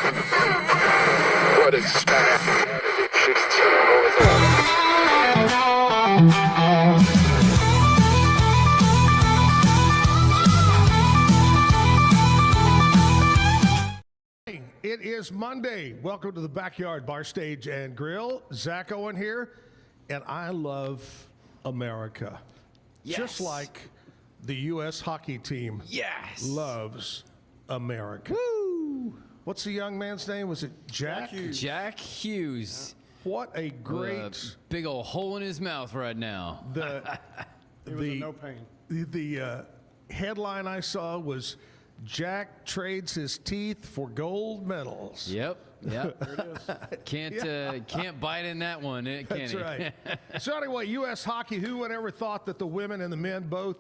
What is that? 16 It is Monday. Welcome to the Backyard Bar Stage and Grill. Zack Owen here, and I love America. Yes. Just like the U.S. hockey team loves America. Woo! What's the young man's name? Was it Jack? Jack Hughes. What a great Big old hole in his mouth right now. No pain. The headline I saw was Jack trades his teeth for gold medals. Yep. There it is. Can't bite in that one, can That's he? right. So anyway, U.S. hockey, who would ever thought that the women and the men both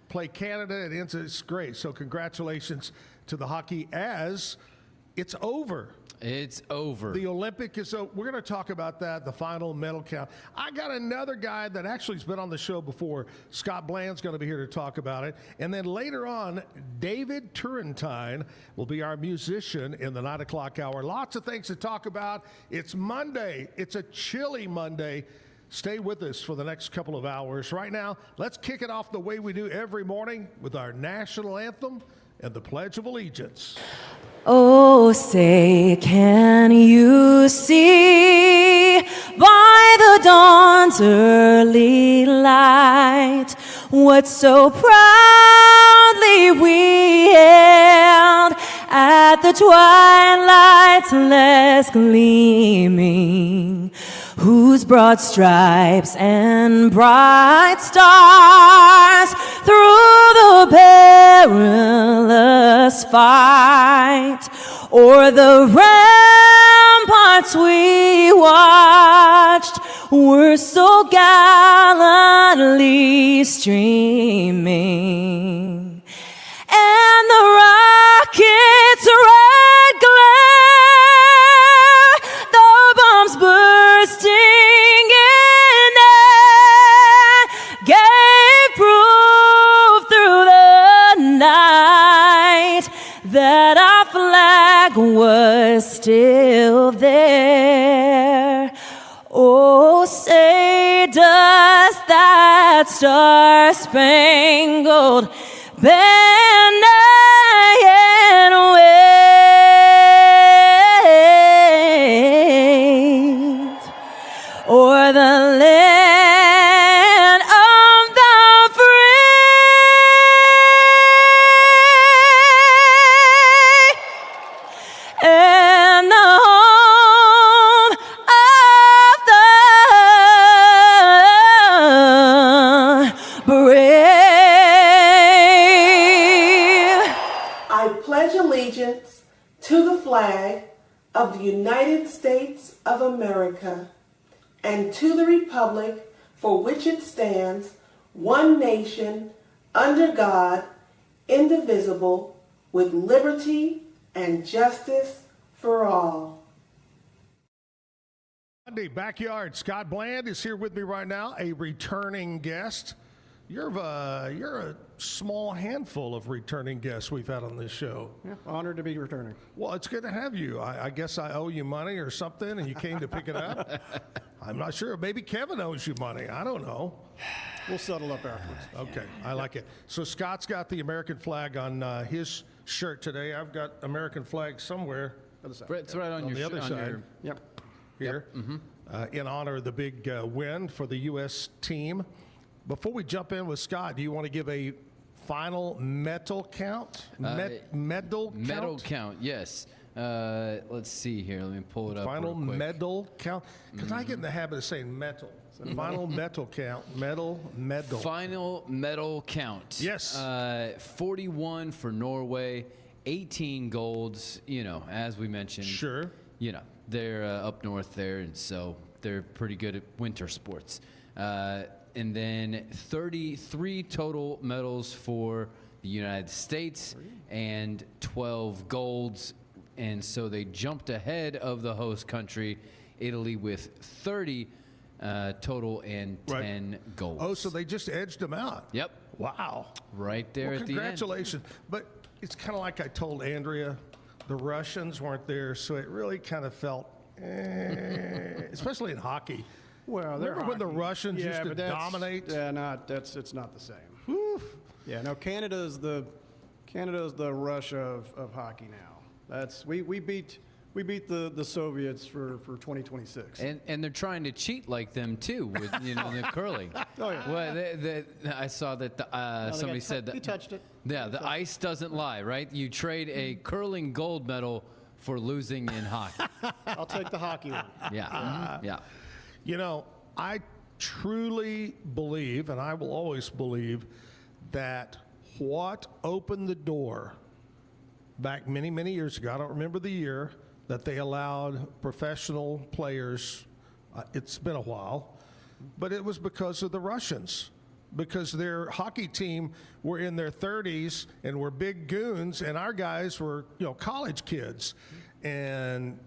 play Canada? It's great. So congratulations to the hockey as it's over. It's over. The Olympic is over. We're going to talk about that, the final medal count. I got another guy that actually has been on the show before. Scott Bland's going to be here to talk about it. And then later on, David Turrintine will be our musician in the 9 o'clock hour. Lots of things to talk about. It's Monday. It's a chilly Monday. Stay with us for the next couple of hours. Right now, let's kick it off the way we do every morning with our national anthem and the Pledge of Allegiance. Oh, say, can you see by the dawn's early light what so proudly we hailed at the twilight's last gleaming, whose broad stripes and bright stars through the perilous fight o'er the ramparts we watched were so gallantly streaming, and the rocket's red glare, the bombs bursting in air, gave proof through the night that our flag was still there. Oh, say, does that star-spangled banner yet wave o'er the land of the free and the home of the brave. I pledge allegiance to the flag of the United States of America and to the republic for which it stands, one nation, under God, indivisible, with liberty and justice for all. Monday Backyard. Scott Bland is here with me right now, a returning guest. You're a small handful of returning guests we've had on this show. Yeah, honored to be returning. Well, it's good to have you. I guess I owe you money or something, and you came to pick it up. I'm not sure. Maybe Kevin owes you money. I don't know. We'll settle up afterwards. Okay, I like it. So Scott's got the American flag on his shirt today. I've got American flag somewhere. It's right on, On the other side. Yep. Here, in honor of the big win for the U.S. team. Before we jump in with Scott, do you want to give a final medal count? Medal count, yes. Let's see here. Let me pull it up. Final real quick. medal count? Because I get in the habit of saying metal. Final medal count. Medal. Final medal count. Yes. 41 for Norway, 18 golds, as we mentioned. Sure. They're up north there, and so they're pretty good at winter sports. And then 33 total medals for the United States and 12 golds. And so they jumped ahead of the host country, Italy, with 30 total and 10 golds. Oh, so they just edged them out. Yep. Wow. Right there Well, at the end. congratulations. But it's kind of like I told Andrea The Russians weren't there, so it really kind of felt, especially in hockey. Well, Remember when the Russians used to but that's- dominate? Yeah, it's not the same. Yeah, no, Canada's the Russia of hockey now. We beat the Soviets for 2026. And they're trying to cheat like them too with the curling. Oh, yeah. Well, I saw that somebody said that. You touched it. Yeah, the ice doesn't lie, right? You trade a curling gold medal for losing in hockey. I'll take the hockey one. Yeah, yeah. You know, I truly believe, and I will always believe, that what opened the door back many, many years ago, I don't remember the year, that they allowed professional players, it's been a while, but it was because of the Russians. Because their hockey team were in their 30s and were big goons, and our guys were, college kids. And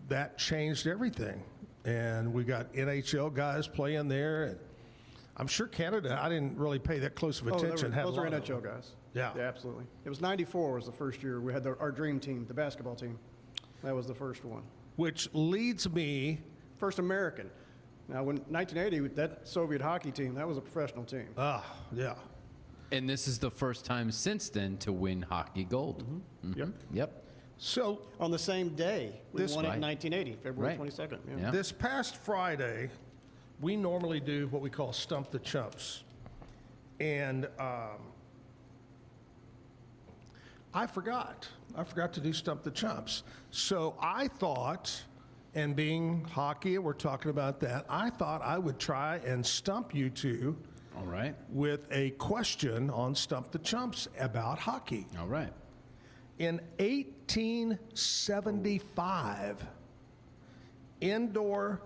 that changed everything. And we got NHL guys playing there. And I'm sure Canada, I didn't really pay that close of attention. had a Those are lot of them. NHL guys. Yeah. Absolutely. It was 94 was the first year we had our dream team, the basketball team. That was the first one. Which leads me, First American. Now, when 1980, that Soviet hockey team, that was a professional team. yeah. And this is the first time since then to win hockey gold. Yep. Yep. So On the same day, we This- won it Right. in 1980, February Right. 22nd. Yeah. this past Friday, we normally do what we call Stump the Chumps. And I forgot to do Stump the Chumps. So I thought, and being hockey, we're talking about that, I thought I would try and stump you two All right. with a question on Stump the Chumps about hockey. All right. In 1875, indoor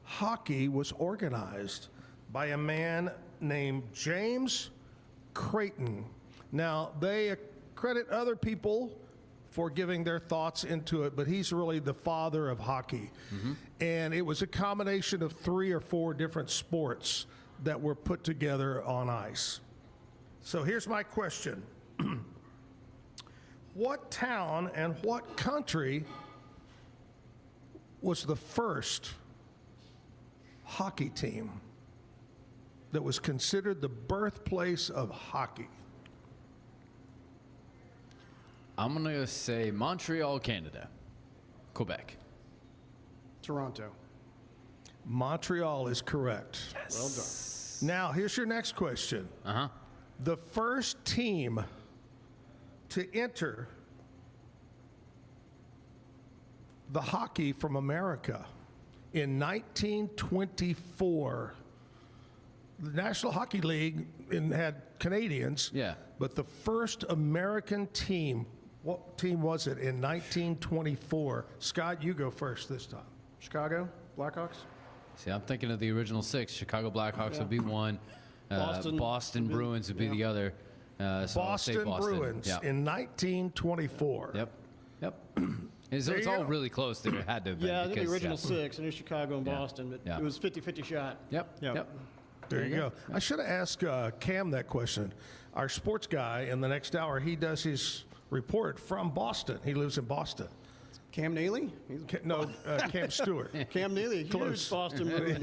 hockey was organized by a man named James Creighton. Now, they credit other people for giving their thoughts into it, but he's really the father of hockey. And it was a combination of 3 or 4 different sports that were put together on ice. So here's my question. What town and what country was the first hockey team that was considered the birthplace of hockey? I'm going to say Montreal, Canada. Quebec. Toronto. Montreal is correct. Well done. Now, here's your next question. Uh-huh. The first team to enter the hockey from America in 1924. The National Hockey League had Canadians. Yeah. But the first American team, what team was it in 1924? Scott, you go first this time. Chicago, Blackhawks. See, I'm thinking of the original 6. Chicago Blackhawks would be one. Boston Bruins would be the other. So I'll say Boston Bruins Yeah. in 1924. Yep. And so There it's you all go. really close there. It had to have been. Yeah, I think the because, original 6, and it was Chicago and Yeah. Boston, but Yeah. it was 50-50 shot. Yep. Yep. There you go. I should have asked Cam that question. Our sports guy in the next hour, he does his report from Boston. He lives in Boston. Cam Neely? He's Cam Stewart. Cam Neely, huge Close. Boston Bruins.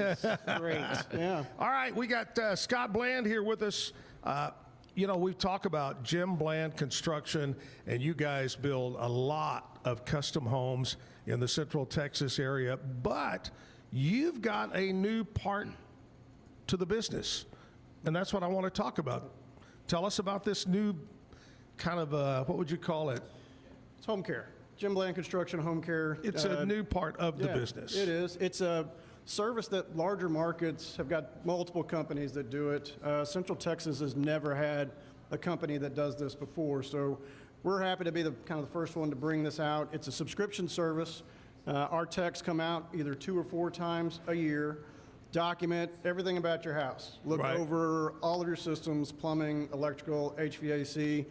Great. Yeah. All right, we got Scott Bland here with us. We've talked about Jim Bland Construction, and you guys build a lot of custom homes in the Central Texas area, but you've got a new part to the business, and that's what I want to talk about. Tell us about this new kind of, what would you call it? It's home care. Jim Bland Construction Home Care. It's a new part of the Yeah, business. It is. It's a service that larger markets have got multiple companies that do it. Central Texas has never had a company that does this before, so we're happy to be the first one to bring this out. It's a subscription service. Our techs come out either 2 or 4 times a year, document everything about your house, look Right. over all of your systems, plumbing, electrical, HVAC.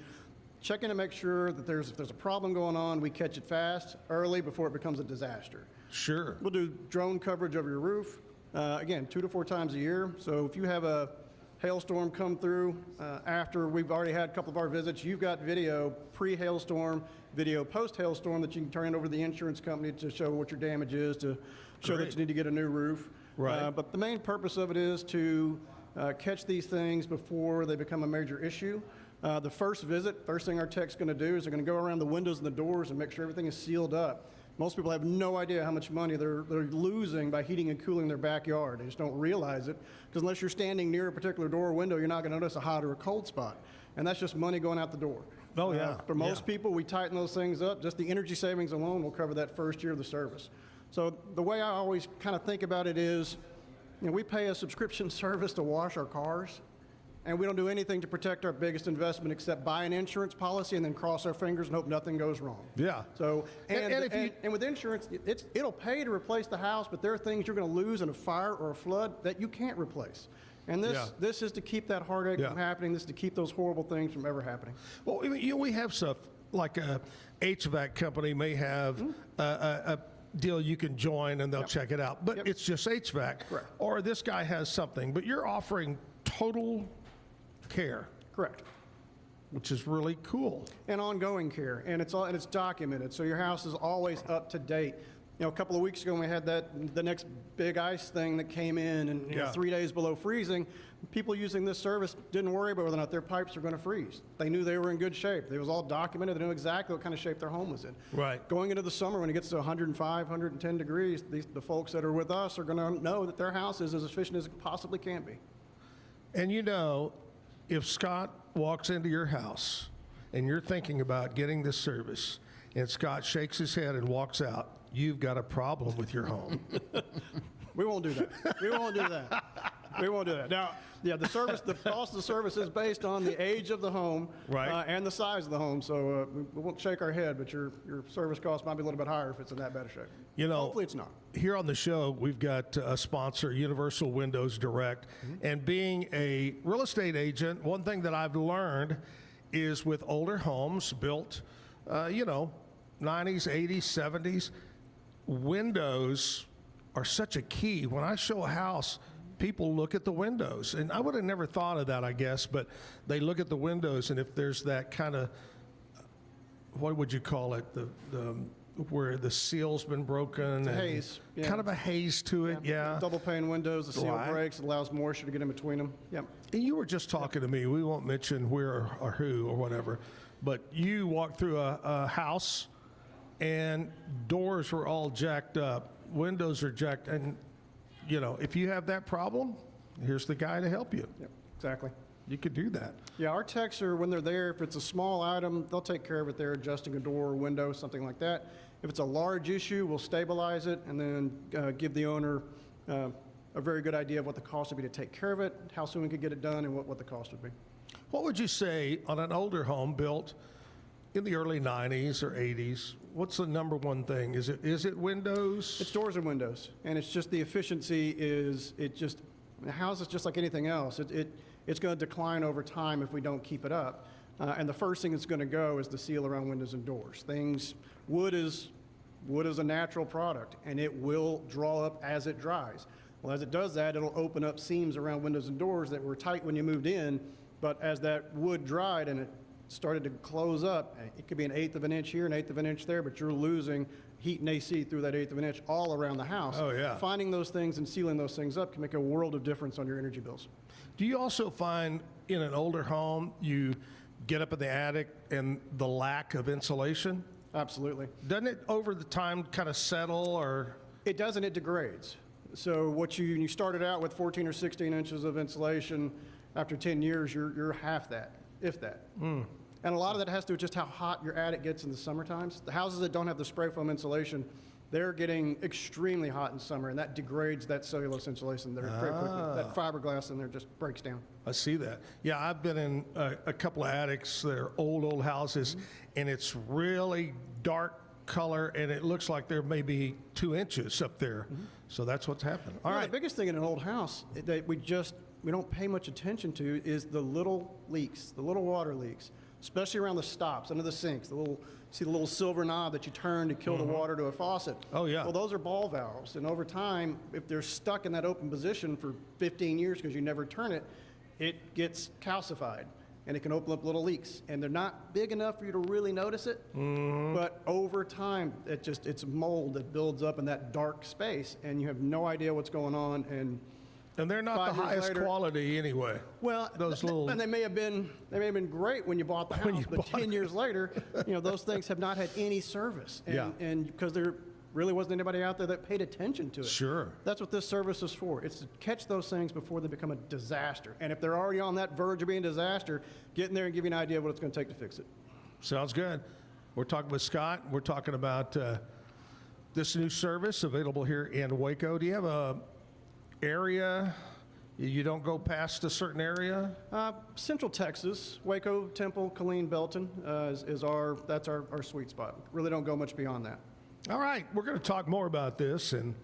Check in to make sure that if there's a problem going on, we catch it fast, early, before it becomes a disaster. Sure. We'll do drone coverage of your roof, again, 2 to 4 times a year. So if you have a hailstorm come through, after we've already had a couple of our visits, you've got video pre-hailstorm, video post-hailstorm that you can turn in over to the insurance company to show what your damage is, to show that you need to get a new roof. Right. But the main purpose of it is to catch these things before they become a major issue. The first thing our tech's going to do is they're going to go around the windows and the doors and make sure everything is sealed up. Most people have no idea how much money they're losing by heating and cooling their backyard. They just don't realize it, because unless you're standing near a particular door or window, you're not going to notice a hot or a cold spot. And that's just money going out the door. Oh, yeah. For most people, we tighten those things up. Just the energy savings alone will cover that first year of the service. So the way I always kind of think about it is, we pay a subscription service to wash our cars, and we don't do anything to protect our biggest investment except buy an insurance policy and then cross our fingers and hope nothing goes wrong. Yeah. So, And and with insurance, it'll pay to replace the house, but there are things you're going to lose in a fire or a flood that you can't replace. And this is to keep that heartache from happening. This is to keep those horrible things from ever happening. Well, we have stuff like a HVAC company may have a deal you can join and they'll check it out, but it's just HVAC. Correct. Or this guy has something, but you're offering total care. Correct. Which is really cool. And ongoing care, and it's documented, so your house is always up to date. A couple of weeks ago when we had the next big ice thing that came in, and 3 days below freezing, people using this service didn't worry about whether or not their pipes were going to freeze. They knew they were in good shape. It was all documented. They knew exactly what kind of shape their home was in. Right. Going into the summer when it gets to 105, 110 degrees, the folks that are with us are going to know that their house is as efficient as it possibly can be. And if Scott walks into your house and you're thinking about getting this service, and Scott shakes his head and walks out, you've got a problem with your home. We won't do that. We won't do that. We won't do that. Now, the cost of the service is based on the age of the home, Right. And the size of the home. So we won't shake our head, but your service cost might be a little bit higher if it's in that bad a shape. Hopefully it's not. Here on the show, we've got a sponsor, Universal Windows Direct. And being a real estate agent, one thing that I've learned is with older homes built, 90s, 80s, 70s, windows are such a key. When I show a house, people look at the windows. And I would have never thought of that, I guess, but they look at the windows, and if there's that kind of, what would you call it, where the seal's been broken. A haze. Yeah. Kind of a haze to it, yeah. Double pane windows, the seal Right. breaks, it allows moisture to get in between them. Yep. And you were just talking to me, we won't mention where or who or whatever, but you walked through a house and doors were all jacked up, windows are jacked, and if you have that problem, here's the guy to help you. Yep. Exactly. You could do that. Yeah, our techs are, when they're there, if it's a small item, they'll take care of it there, adjusting a door or window, something like that. If it's a large issue, we'll stabilize it and then give the owner a very good idea of what the cost would be to take care of it, how soon we could get it done, and what the cost would be. What would you say on an older home built in the early 90s or 80s? What's the number one thing? Is it windows? It's doors and windows, and it's just the efficiency the house is just like anything else. It's going to decline over time if we don't keep it up. And the first thing that's going to go is the seal around windows and doors. Wood is a natural product, and it will draw up as it dries. Well, as it does that, it'll open up seams around windows and doors that were tight when you moved in, but as that wood dried and it started to close up, it could be an eighth of an inch here, an eighth of an inch there, but you're losing heat and AC through that eighth of an inch all around the house. Oh, yeah. Finding those things and sealing those things up can make a world of difference on your energy bills. Do you also find in an older home, you get up in the attic and the lack of insulation? Absolutely. Doesn't it over the time kind of settle, or? It does, and it degrades. So you started out with 14 or 16 inches of insulation. After 10 years, you're half that, if that. And a lot of that has to do with just how hot your attic gets in the summer times. The houses that don't have the spray foam insulation, they're getting extremely hot in summer, and that degrades that cellulose insulation very quickly. That fiberglass in there just breaks down. I see that. Yeah, I've been in a couple of attics that are old houses, and it's really dark color, and it looks like there may be 2 inches up there. So that's what's happening. All right. The biggest thing in an old house that we don't pay much attention to is the little leaks, the little water leaks, especially around the stops, under the sinks, see the little silver knob that you turn to kill the water to a faucet. Oh, yeah. Well, those are ball valves, and over time, if they're stuck in that open position for 15 years because you never turn it, it gets calcified. And it can open up little leaks. And they're not big enough for you to really notice it. But over time, it's mold that builds up in that dark space, and you have no idea what's going on. And they're not the 5 years highest later- quality anyway. Well, those little. and they may have been great when you bought the When house, you but bought 10 years later, those things have not had any service. And, Yeah. and because there really wasn't anybody out there that paid attention to it. Sure. That's what this service is for. It's to catch those things before they become a disaster. And if they're already on that verge of being a disaster, get in there and give you an idea of what it's going to take to fix it. Sounds good. We're talking with Scott. We're talking about this new service available here in Waco. Do you have a area? You don't go past a certain area? Central Texas, Waco, Temple, Killeen, Belton that's our sweet spot. Really don't go much beyond that. All right, we're going to talk more about this, and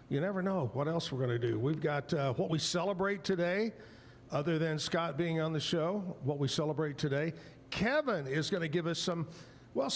you never know what else we're going to do. We've got what we celebrate today, other than Scott being on the show, what we celebrate today. Kevin is going to give us some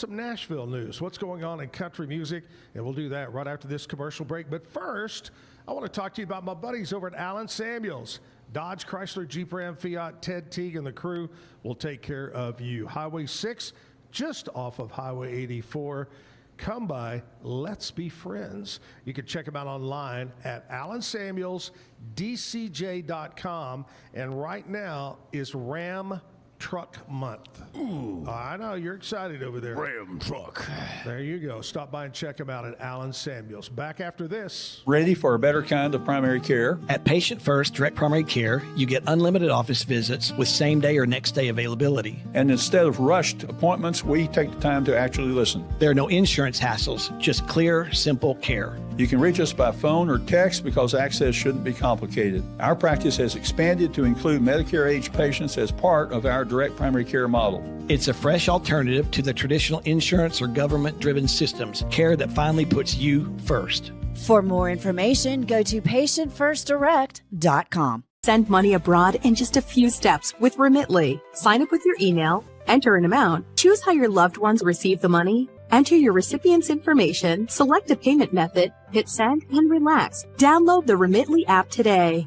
Nashville news, what's going on in country music, and we'll do that right after this commercial break. But first, I want to talk to you about my buddies over at Allen Samuels. Dodge, Chrysler, Jeep, Ram, Fiat, Ted Teague, and the crew will take care of you. Highway 6, just off of Highway 84. Come by, let's be friends. You can check them out online at AllenSamuelsDCJ.com. And right now is Ram Truck Month. Ooh. I know, you're excited over there. Ram truck. There you go. Stop by and check them out at Allen Samuels. Back after this. Ready for a better kind of primary care? At Patient First Direct Primary Care, you get unlimited office visits with same-day or next-day availability. And instead of rushed appointments, we take the time to actually listen. There are no insurance hassles, just clear, simple care. You can reach us by phone or text because access shouldn't be complicated. Our practice has expanded to include Medicare-age patients as part of our direct primary care model. It's a fresh alternative to the traditional insurance or government-driven systems, care that finally puts you first. For more information, go to patientfirstdirect.com. Send money abroad in just a few steps with Remitly. Sign up with your email, enter an amount, choose how your loved ones receive the money, enter your recipient's information, select a payment method, hit send, and relax. Download the Remitly app today.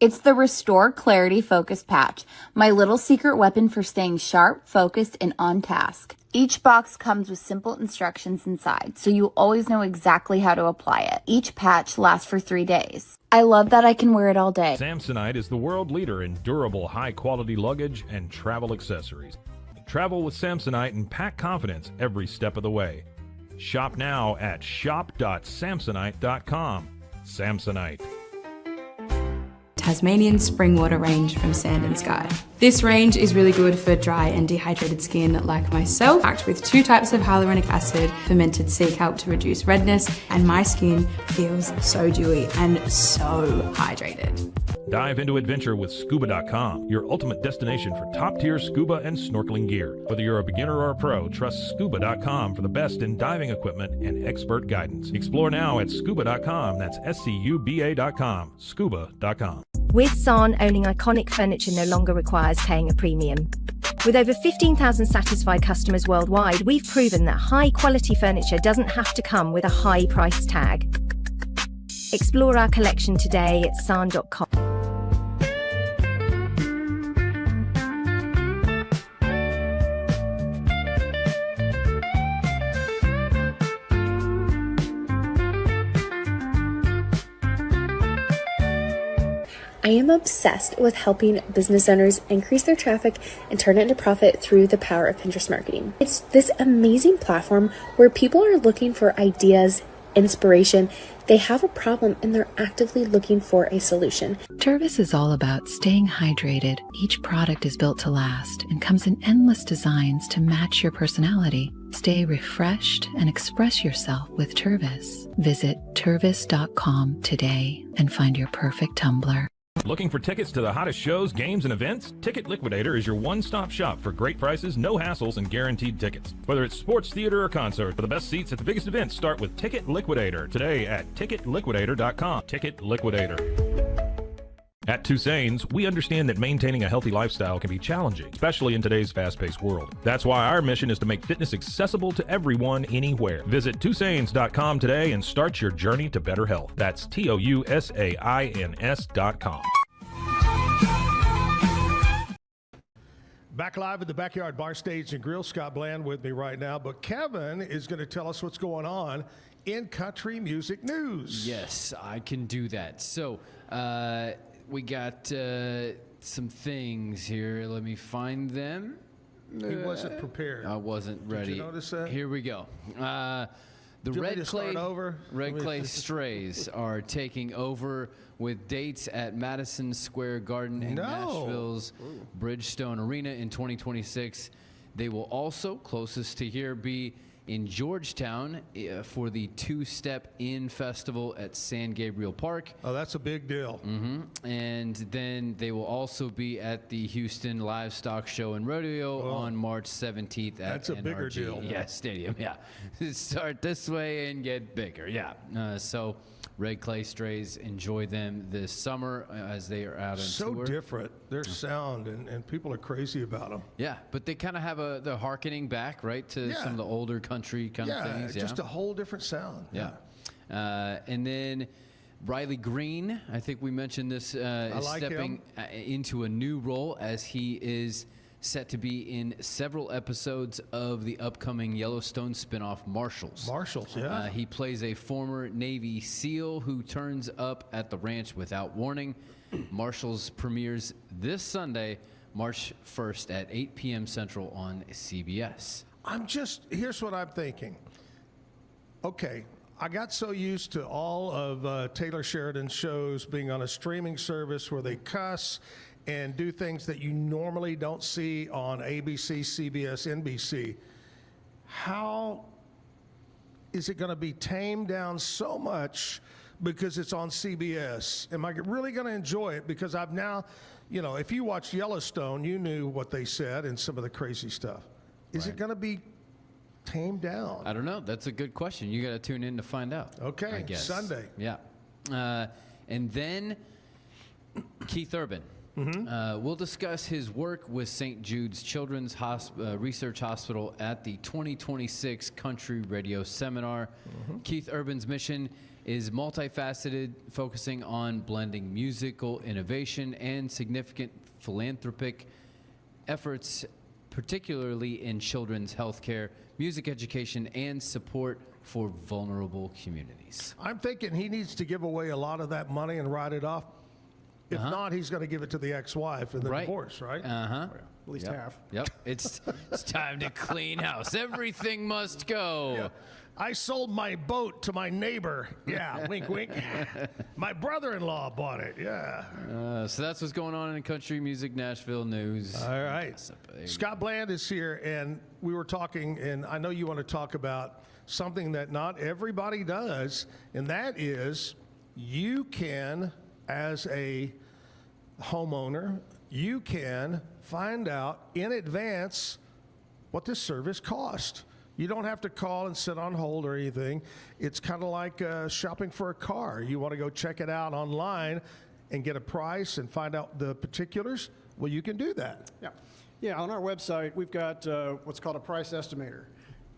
It's the Restore Clarity Focus Patch, my little secret weapon for staying sharp, focused, and on task. Each box comes with simple instructions inside, so you always know exactly how to apply it. Each patch lasts for 3 days. I love that I can wear it all day. Samsonite is the world leader in durable, high-quality luggage and travel accessories. Travel with Samsonite and pack confidence every step of the way. Shop now at shop.samsonite.com. Samsonite. Tasmanian spring water range from Sand and Sky. This range is really good for dry and dehydrated skin like myself, packed with 2 types of hyaluronic acid, fermented sea kelp to reduce redness, and my skin feels so dewy and so hydrated. Dive into adventure with scuba.com, your ultimate destination for top-tier scuba and snorkeling gear. Whether you're a beginner or a pro, trust scuba.com for the best in diving equipment and expert guidance. Explore now at scuba.com. That's SCUBA.com. Scuba.com. With San, owning iconic furniture no longer requires paying a premium. With over 15,000 satisfied customers worldwide, we've proven that high-quality furniture doesn't have to come with a high price tag. Explore our collection today at san.com. I am obsessed with helping business owners increase their traffic and turn it into profit through the power of Pinterest marketing. It's this amazing platform where people are looking for ideas, inspiration. They have a problem and they're actively looking for a solution. Tervis is all about staying hydrated. Each product is built to last and comes in endless designs to match your personality. Stay refreshed and express yourself with Tervis. Visit tervis.com today and find your perfect tumbler. Looking for tickets to the hottest shows, games, and events? Ticket Liquidator is your one-stop shop for great prices, no hassles, and guaranteed tickets. Whether it's sports, theater, or concert, for the best seats at the biggest events, start with Ticket Liquidator today at ticketliquidator.com. Ticket Liquidator. At Two Sanes, we understand that maintaining a healthy lifestyle can be challenging, especially in today's fast-paced world. That's why our mission is to make fitness accessible to everyone, anywhere. Visit twosanes.com today and start your journey to better health. That's TOUSAINS.com. Back live at the Backyard Bar Stage and Grill. Scott Bland with me right now. But Kevin is going to tell us what's going on in country music news. Yes, I can do that. So we got some things here. Let me find them. He wasn't prepared. I wasn't ready. Did you notice that? Here we go. The Red Clay Strays are taking over with dates at Madison Square Garden and Nashville's Bridgestone Arena in 2026. They will also, closest to here, be in Georgetown for the Two-Step In Festival at San Gabriel Park. Oh, that's a big deal. And then they will also be at the Houston Livestock Show and Rodeo on March 17th at That's a NRG. bigger deal. Yeah, stadium, yeah. Start this way and get bigger, yeah. So Red Clay Strays, enjoy them this summer as they are out on So tour. different. Their sound, and people are crazy about them. Yeah, but they kind of have the hearkening back, right, to some of the older country kind of things. Just a whole different sound. Yeah. And then Riley Green, I think we mentioned this, is like stepping into a new role as he is set to be in several episodes of the upcoming Yellowstone spinoff Marshals. Marshals, yeah. He plays a former Navy SEAL who turns up at the ranch without warning. Marshals premieres this Sunday, March 1st at 8 p.m. Central on CBS. Here's what I'm thinking. Okay, I got so used to all of Taylor Sheridan's shows being on a streaming service where they cuss and do things that you normally don't see on ABC, CBS, NBC. How is it going to be tamed down so much because it's on CBS? Am I really going to enjoy it? Because I've now, if you watched Yellowstone, you knew what they said and some of the crazy stuff. Is it going to be tamed down? I don't know. That's a good question. You got to tune in to find out. Okay, I guess. Sunday. Yeah. And then Keith Urban. We'll discuss his work with St. Jude's Children's Research Hospital at the 2026 Country Radio Seminar. Keith Urban's mission is multifaceted, focusing on blending musical innovation and significant philanthropic efforts, particularly in children's healthcare, music education, and support for vulnerable communities. I'm thinking he needs to give away a lot of that money and write it off. If not, he's going to give it to the ex-wife in the divorce, right? At least half. Yep. It's time to clean house. Everything must go. Yeah. I sold my boat to my neighbor. Yeah, wink, wink. My brother-in-law bought it. Yeah. So that's what's going on in country music Nashville news. All right. Scott Bland is here, and we were talking, and I know you want to talk about something that not everybody does, and that is you can, as a homeowner, you can find out in advance what this service costs. You don't have to call and sit on hold or anything. It's kind of like shopping for a car. You want to go check it out online and get a price and find out the particulars? Well, you can do that. Yeah, on our website, we've got what's called a price estimator.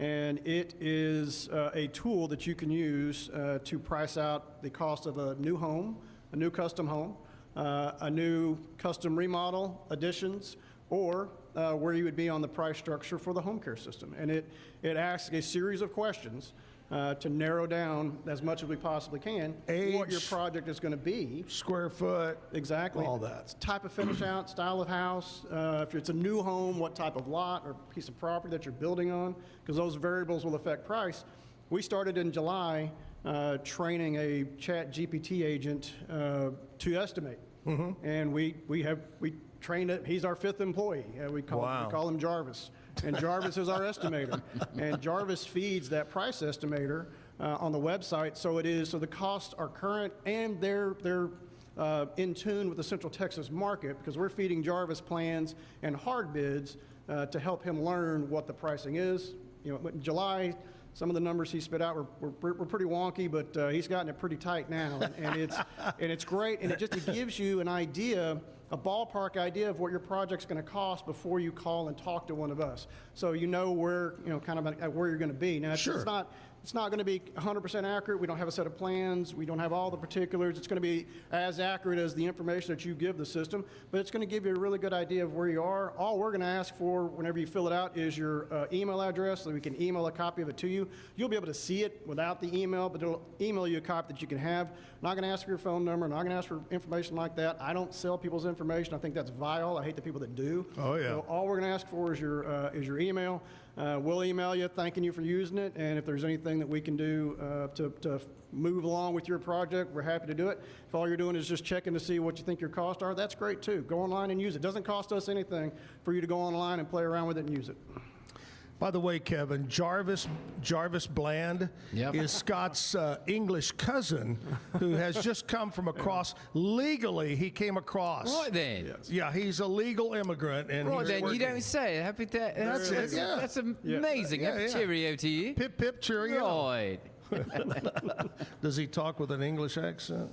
And it is a tool that you can use to price out the cost of a new home, a new custom home, a new custom remodel, additions, or where you would be on the price structure for the home care system. And it asks a series of questions to narrow down as much as we possibly can what your project is going to be. Square foot. Exactly. All that. Type of finish out, style of house, if it's a new home, what type of lot or piece of property that you're building on, because those variables will affect price. We started in July training a Chat GPT agent to estimate. And we trained it. He's our 5th employee. We call him Jarvis. And Jarvis is our estimator. And Jarvis feeds that price estimator on the website. So the costs are current and they're in tune with the Central Texas market, because we're feeding Jarvis plans and hard bids to help him learn what the pricing is. In July, some of the numbers he spit out were pretty wonky, but he's gotten it pretty tight now, and it's great, and it gives you an idea, a ballpark idea of what your project's going to cost before you call and talk to one of us, so you know where kind of where you're going to be. Now, it's not It's not going to be 100% accurate. We don't have a set of plans. We don't have all the particulars. It's going to be as accurate as the information that you give the system, but it's going to give you a really good idea of where you are. All we're going to ask for whenever you fill it out is your email address so we can email a copy of it to you. You'll be able to see it without the email, but it'll email you a copy that you can have. Not going to ask for your phone number. Not going to ask for information like that. I don't sell people's information. I think that's vile. I hate the people that do. Oh, yeah. So all we're going to ask for is your email. We'll email you thanking you for using it, and if there's anything that we can do to move along with your project, we're happy to do it. If all you're doing is just checking to see what you think your costs are, that's great too. Go online and use it. It doesn't cost us anything for you to go online and play around with it and use it. By the way, Kevin, Jarvis Bland is Scott's English cousin who has just come from across. Legally, he came across. Right then. Yes. Yeah, he's a legal immigrant. And Right he's then, you working. don't say. Happy that. That's amazing. Yeah, Happy yeah. cheerio to you. Pip, pip, cheerio. Right. Does he talk with an English accent?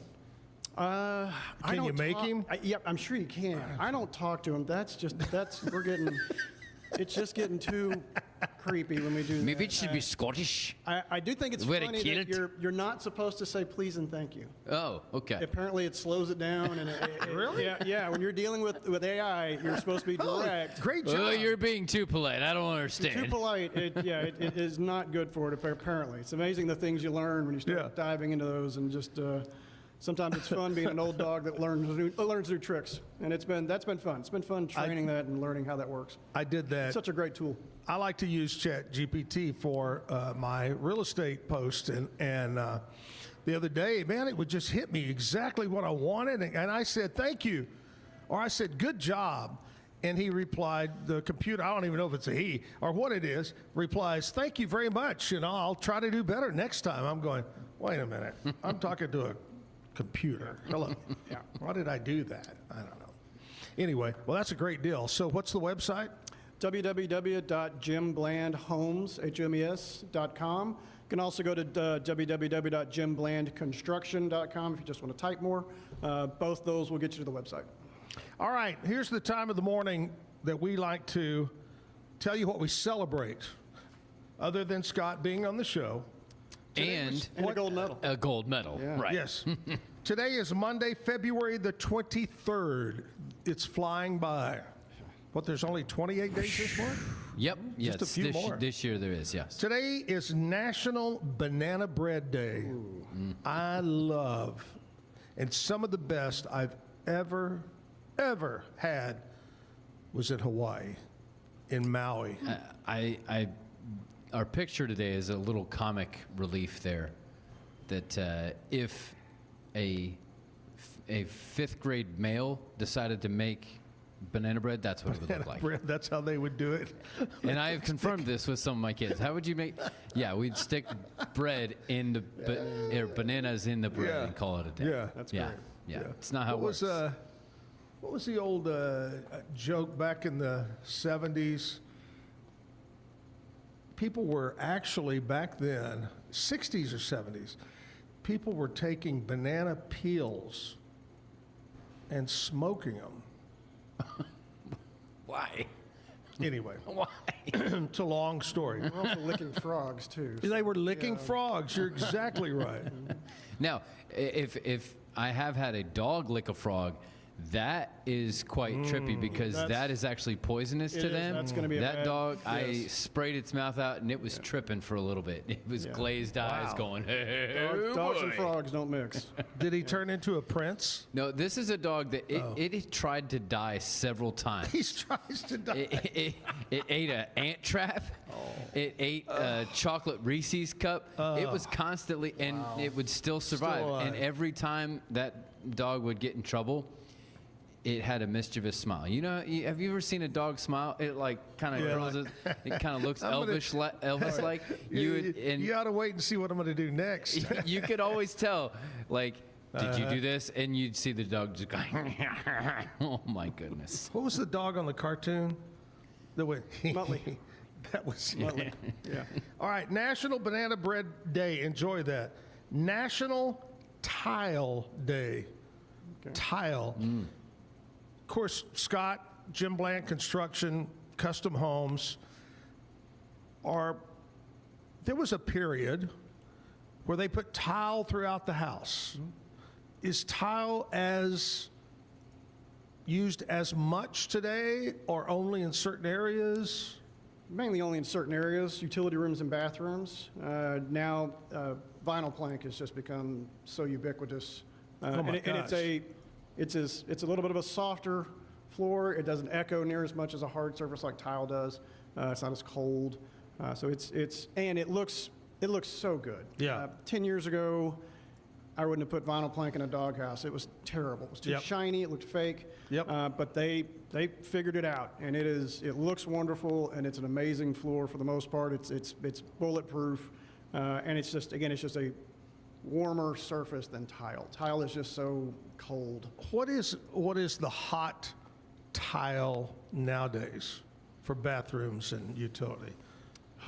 Can you make him? Yep, I'm sure you can. I don't talk to him. We're getting, it's just getting too creepy when we do that. Maybe it should be Scottish. I do think it's Wear a funny that kilt. you're not supposed to say please and thank you. Oh, okay. Apparently it slows it down. And Really? Yeah, when you're dealing with AI, you're supposed to be direct. Great job. Oh, you're being too polite. I don't understand. Too polite, it is not good for it, apparently. It's amazing the things you learn when you start diving into those, and just sometimes it's fun being an old dog that learns new tricks, and that's been fun. It's been fun training that and learning how that works. I did that. It's such a great tool. I like to use ChatGPT for my real estate post, and the other day, man, it would just hit me exactly what I wanted, and I said, thank you, or I said, good job, and he replied, the computer, I don't even know if it's a he, or what it is, replies, thank you very much, I'll try to do better next time. I'm going, wait a minute, I'm talking to a computer. Hello. Yeah. Why did I do that? I don't know. Anyway, well, that's a great deal. So what's the website? www.jimblandhomes.com. You can also go to www.jimblandconstruction.com if you just want to type more. Both those will get you to the website. All right, here's the time of the morning that we like to tell you what we celebrate, other than Scott being on the show. And a gold medal. A gold medal, right. Yes. Today is Monday, February the 23rd. It's flying by. What, there's only 28 days this month? Yep. Just a few more. This year there is, yes. Today is National Banana Bread Day. I love, and some of the best I've ever had was in Hawaii, in Maui. Our picture today is a little comic relief there, that if a fifth grade male decided to make banana bread, that's what it would look like. Bread, that's how they would do it. And I have confirmed this with some of my kids. How would you make? Yeah, we'd stick bread in the or bananas in the bread and call it a day. Yeah, that's great. Yeah, it's not how it works. What was the old joke back in the 70s? People were actually, back then, 60s or 70s, people were taking banana peels and smoking them. Why? Anyway. Why? It's a long story. We're also licking frogs, too. They were licking frogs. You're exactly right. Now, if I have had a dog lick a frog, that is quite trippy, because that is actually poisonous to them. That's going to be a that bad, dog. yes. I sprayed its mouth out, and it was tripping for a little bit. It was glazed eyes, going. Hey, Dogs boy. and frogs don't mix. Did he turn into a prince? No, this is a dog that it tried to die several times. He tries to die. It ate an ant trap. It ate a chocolate Reese's cup. It was constantly, and it would still survive. Still alive. And every time that dog would get in trouble, it had a mischievous smile. You know, have you ever seen a dog smile? It like kind of curls it. It kind of looks Elvis-like. You ought to wait and see what I'm going to do next. You could always tell, like, did you do this? And you'd see the dog just going, oh my goodness. What was the dog on the cartoon? That went, Muttley. That was Muttley. Yeah. All right, National Banana Bread Day. Enjoy that. National Tile Day. Okay. Tile. Of course, Scott, Jim Bland Construction, Custom Homes there was a period where they put tile throughout the house. Is tile as used as much today or only in certain areas? Mainly only in certain areas, utility rooms and bathrooms. Now, vinyl plank has just become so ubiquitous. And it's a little bit of a softer floor. It doesn't echo near as much as a hard surface like tile does. It's not as cold. So it looks so good. Yeah. 10 years ago, I wouldn't have put vinyl plank in a doghouse. It was terrible. It was too shiny. It looked fake. But they figured it out, and it looks wonderful, and it's an amazing floor for the most part. It's bulletproof, and it's just a warmer surface than tile. Tile is just so cold. What is the hot tile nowadays for bathrooms and utility?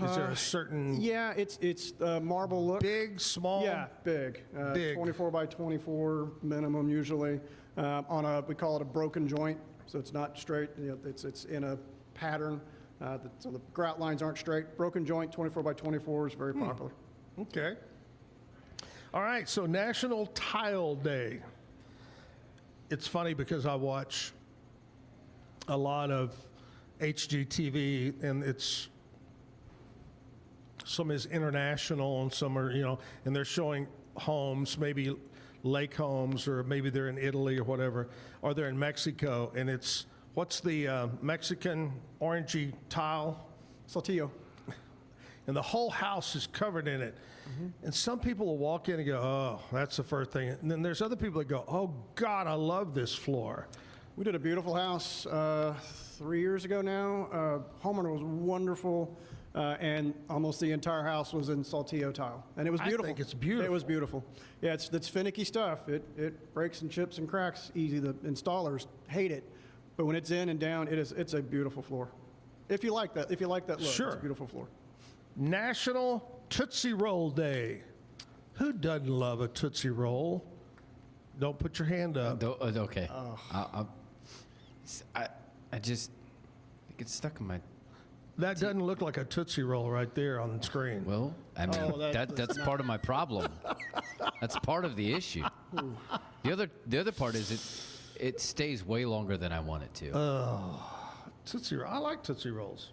Is there a certain... Yeah, it's marble look. Big, small? Yeah, big. Big. 24 by 24 minimum usually. We call it a broken joint, so it's not straight. It's in a pattern, so the grout lines aren't straight. Broken joint, 24 by 24 is very popular. Okay. All right, so National Tile Day. It's funny because I watch a lot of HGTV, and some is international and some are, and they're showing homes, maybe lake homes, or maybe they're in Italy or whatever, or they're in Mexico, and what's the Mexican orangey tile? Saltillo. And the whole house is covered in it. And some people will walk in and go, oh, that's the first thing. And then there's other people that go, oh, God, I love this floor. We did a beautiful house 3 years ago now. Homeowner was wonderful, and almost the entire house was in Saltillo tile. And it was beautiful. I think it's beautiful. It was beautiful. Yeah, it's finicky stuff. It breaks and chips and cracks easy. The installers hate it. But when it's in and down, it's a beautiful floor. If you like that look, Sure. It's a beautiful floor. National Tootsie Roll Day. Who doesn't love a Tootsie Roll? Don't put your hand up. Okay. I just it gets stuck in my... That doesn't look like a Tootsie Roll right there on the screen. Well, I mean, that's part of my problem. That's part of the issue. The other part is it stays way longer than I want it to. Tootsie Roll. I like Tootsie Rolls.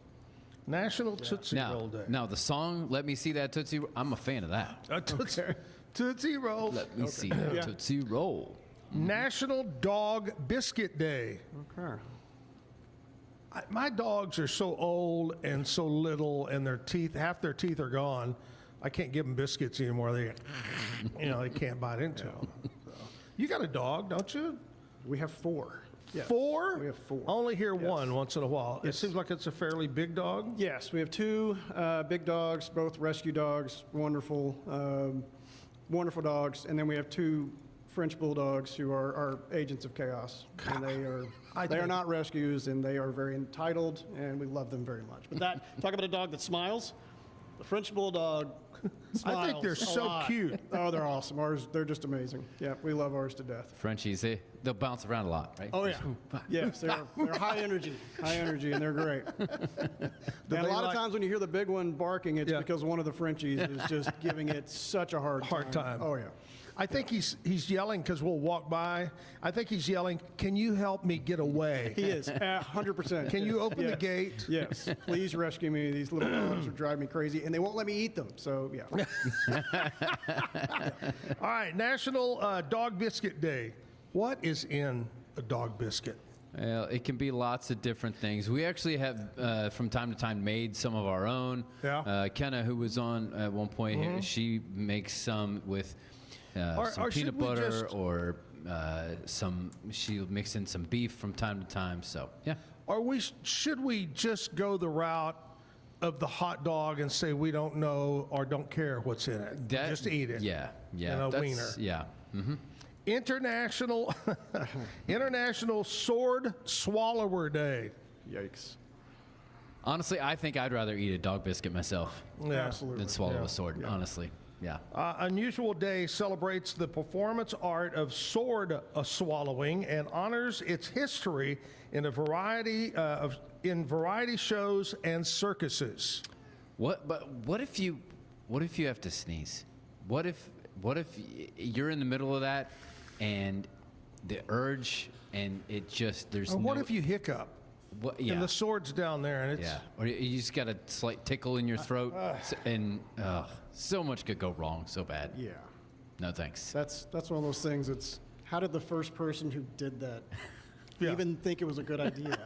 National Tootsie Roll Day. Now, the song, Let Me See That Tootsie Roll, I'm a fan of that. Tootsie Roll. Let me see that Tootsie Roll. National Dog Biscuit Day. Okay. My dogs are so old and so little, and half their teeth are gone. I can't give them biscuits anymore. They can't bite into them. So. You got a dog, don't you? We have 4. Yes. 4? We have 4. I only hear one once in a while. Yes. It seems like it's a fairly big dog. Yes, we have 2 big dogs, both rescue dogs, wonderful dogs, and then we have 2 French bulldogs who are agents of chaos, and they are not rescues, and they are very entitled, and we love them very much. But talk about a dog that smiles. The French bulldog smiles. I think they're so cute. Oh, they're awesome. They're just amazing. Yeah, we love ours to death. Frenchies, they'll bounce around a lot, right? Oh yeah, yes, they're high energy, and they're great. And a lot of times when you hear the big one barking, it's because one of the Frenchies is just giving it such a hard time. Oh yeah. I think he's yelling because we'll walk by. I think he's yelling, can you help me get away? He is, 100%. Can you open the gate? Yes, please rescue me. These little dogs are driving me crazy, and they won't let me eat them, so yeah. All right, National Dog Biscuit Day. What is in a dog biscuit? Well, it can be lots of different things. We actually have, from time to time, made some of our own. Yeah. Kenna, who was on at one point, she makes some with... some peanut butter or she'll mix in some beef from time to time. So, yeah. Should we just go the route of the hot dog and say we don't know or don't care what's in it? Just eat it. Yeah. And a wiener. Yeah. Mm-hmm. International Sword Swallower Day. Yikes. Honestly, I think I'd rather eat a dog biscuit myself Absolutely. than swallow a sword, honestly. Yeah. Unusual Day celebrates the performance art of sword swallowing and honors its history in a variety shows and circuses. What if you have to sneeze? what if you're in the middle of that and the urge and it just there's Or what if you hiccup? What, yeah. And the sword's down there, and it's or you just got a slight tickle in your throat, and so much could go wrong so bad. Yeah. No thanks. That's one of those things. It's how did the first person who did that even think it was a good idea?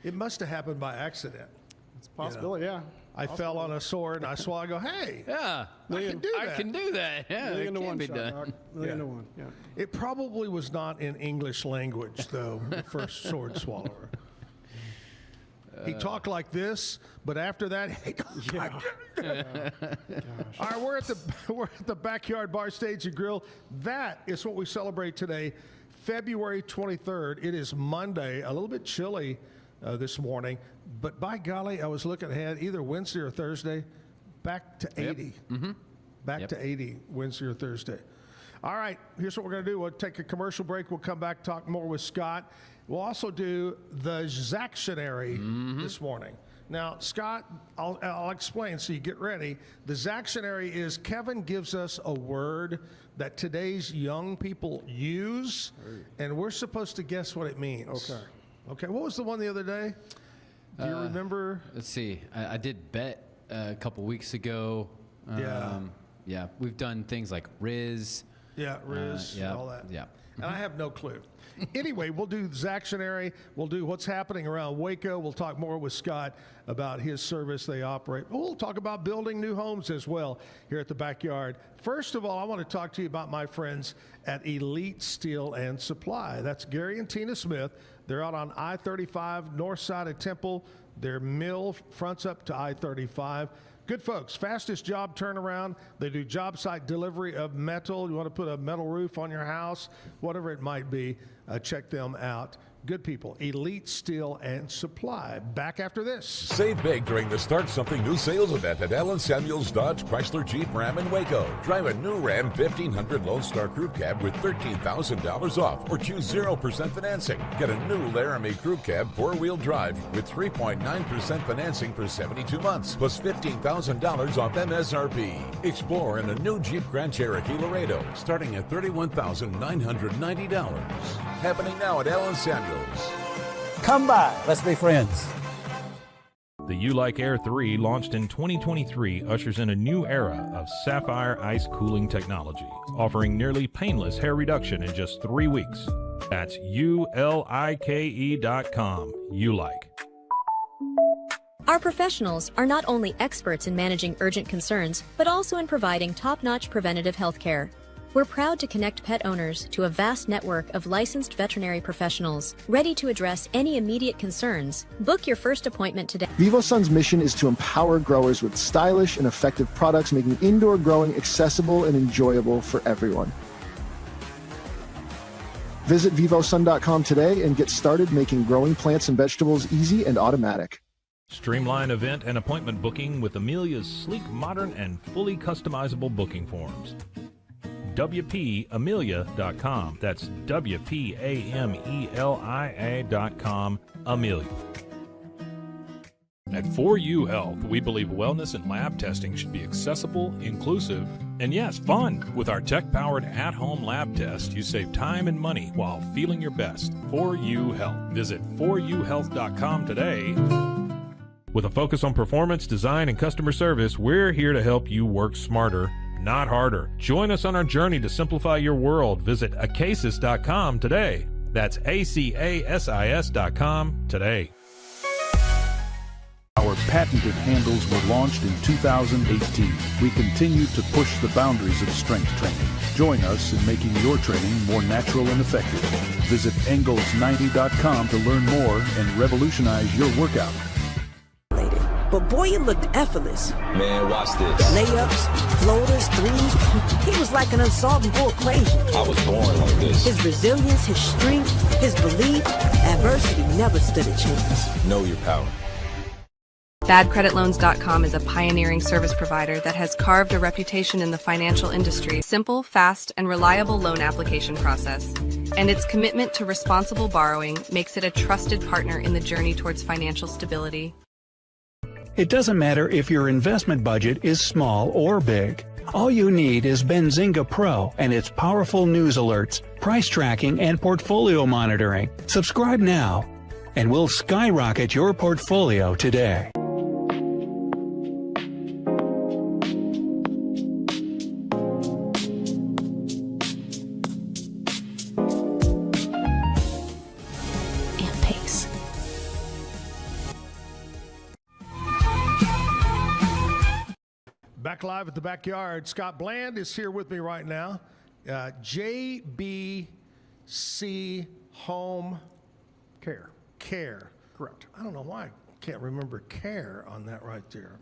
It must have happened by accident. It's a possibility, yeah. I fell on a sword and I swallowed. I go, hey, yeah, I can do that. I can do that. Yeah, Million it to can one be shot, done. Doc. Million to one. Yeah. It probably was not in English language, though, the first sword swallower. He talked like this, but after that, he All right, we're at the Backyard Bar, Stage and Grill. That is what we celebrate today, February 23rd. It is Monday, a little bit chilly this morning, but by golly, I was looking ahead, either Wednesday or Thursday, back to 80. Back to 80 Wednesday or Thursday. All right, here's what we're going to do. We'll take a commercial break. We'll come back, talk more with Scott. We'll also do the Zactionary this morning. Now, Scott, I'll explain, so you get ready. The Zactionary is Kevin gives us a word that today's young people use, and we're supposed to guess what it means. Okay, what was the one the other day? Do you remember? Let's see. I did bet a couple weeks ago. Yeah, we've done things like Riz. Yeah, Riz, and all that. Yeah. And I have no clue. Anyway, we'll do Zactionary. We'll do what's happening around Waco. We'll talk more with Scott about his service they operate. We'll talk about building new homes as well here at the Backyard. First of all, I want to talk to you about my friends at Elite Steel and Supply. That's Gary and Tina Smith. They're out on I-35, north side of Temple. Their mill fronts up to I-35. Good folks, fastest job turnaround. They do job site delivery of metal. You want to put a metal roof on your house, whatever it might be, check them out. Good people, Elite Steel and Supply. Back after this. Save big during the Start Something New sales event at Allen Samuels Dodge Chrysler Jeep Ram in Waco. Drive a new Ram 1500 Lone Star Crew Cab with $13,000 off or choose 0% financing. Get a new Laramie Crew Cab 4-wheel drive with 3.9% financing for 72 months plus $15,000 off MSRP. Explore in a new Jeep Grand Cherokee Laredo starting at $31,990. Happening now at Allen Samuels. Come by, let's be friends. The You Like Air 3, launched in 2023, ushers in a new era of sapphire ice cooling technology, offering nearly painless hair reduction in just 3 weeks. That's ULIKE.com. You Like. Our professionals are not only experts in managing urgent concerns, but also in providing top-notch preventative health care. We're proud to connect pet owners to a vast network of licensed veterinary professionals, ready to address any immediate concerns. Book your first appointment today. VivoSun's mission is to empower growers with stylish and effective products, making indoor growing accessible and enjoyable for everyone. Visit vivosun.com today and get started making growing plants and vegetables easy and automatic. Streamline event and appointment booking with Amelia's sleek, modern, and fully customizable booking forms. WPAmelia.com. That's WPAMELIA.com. Amelia. At 4U Health, we believe wellness and lab testing should be accessible, inclusive, and yes, fun. With our tech-powered at-home lab test, you save time and money while feeling your best. 4U Health. Visit 4uhealth.com today. With a focus on performance, design, and customer service, we're here to help you work smarter, not harder. Join us on our journey to simplify your world. Visit acasis.com today. That's ACASIS.com today. Our patented handles were launched in 2018. We continue to push the boundaries of strength training. Join us in making your training more natural and effective. Visit Engels90.com to learn more and revolutionize your workout. But boy, it looked effortless. Man, watch this. Layups, floaters, threes. He was like an unsolvable equation. I was born like this. His resilience, his strength, his belief. Adversity never stood a chance. Know your power. BadCreditLoans.com is a pioneering service provider that has carved a reputation in the financial industry. Simple, fast, and reliable loan application process. And its commitment to responsible borrowing makes it a trusted partner in the journey towards financial stability. It doesn't matter if your investment budget is small or big. All you need is Benzinga Pro and its powerful news alerts, price tracking, and portfolio monitoring. Subscribe now, and we'll skyrocket your portfolio today. And pace. Back live at the Backyard. Scott Bland is here with me right now. JBC Home Care. Correct. I don't know why I can't remember care on that right there.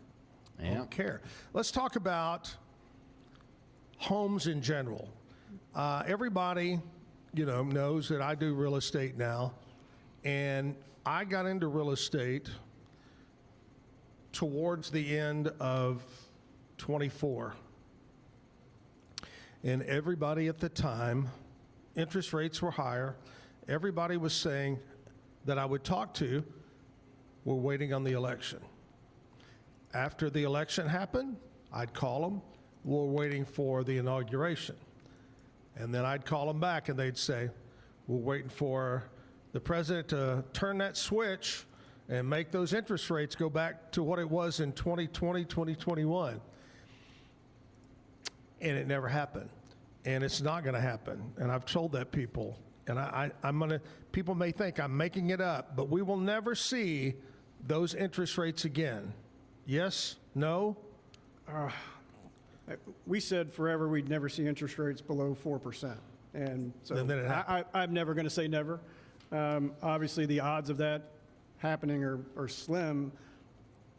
Yeah. Home care. Let's talk about homes in general. Everybody, knows that I do real estate now, and I got into real estate towards the end of 24. And everybody at the time, interest rates were higher. Everybody was saying that I would talk to, we're waiting on the election. After the election happened, I'd call them, we're waiting for the inauguration. And then I'd call them back and they'd say, we're waiting for the president to turn that switch and make those interest rates go back to what it was in 2020, 2021. And it never happened. And it's not going to happen. And I've told that people. And I'm going to, people may think I'm making it up, but we will never see those interest rates again. Yes? No? We said forever we'd never see interest rates below 4%. And so And then it happened. I'm never going to say never. Obviously, the odds of that happening are slim.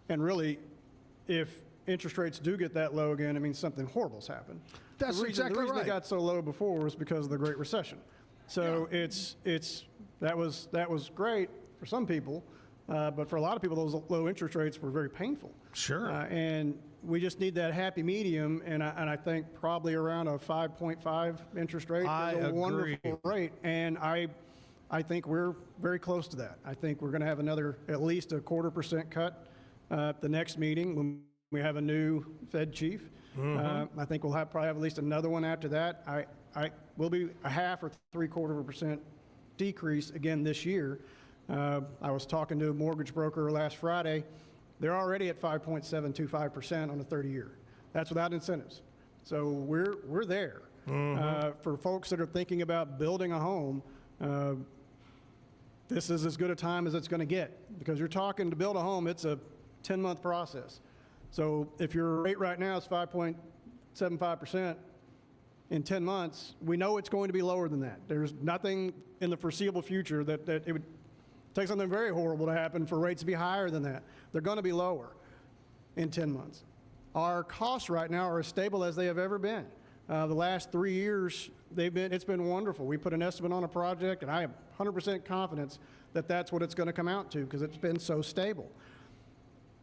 And really, if interest rates do get that low again, it means something horrible's happened. That's the reason exactly right. they got so low before was because of the Great Recession. So that was great for some people, but for a lot of people, those low interest rates were very painful. Sure. And we just need that happy medium, and I think probably around a 5.5 interest rate is a wonderful rate, and I think we're very close to that. I think we're going to have at least a 0.25% cut at the next meeting when we have a new Fed chief. I think we'll probably have at least another one after that. I will be a 0.5 or 0.75% decrease again this year. I was talking to a mortgage broker last Friday. They're already at 5.725% on a 30-year. That's without incentives. So we're there. For folks that are thinking about building a home, this is as good a time as it's going to get, because you're talking to build a home, it's a 10-month process. So if your rate right now is 5.75%, in 10 months, we know it's going to be lower than that. There's nothing in the foreseeable future that it would take something very horrible to happen for rates to be higher than that. They're going to be lower in 10 months. Our costs right now are as stable as they have ever been. The last 3 years, it's been wonderful. We put an estimate on a project, and I have 100% confidence that that's what it's going to come out to, because it's been so stable.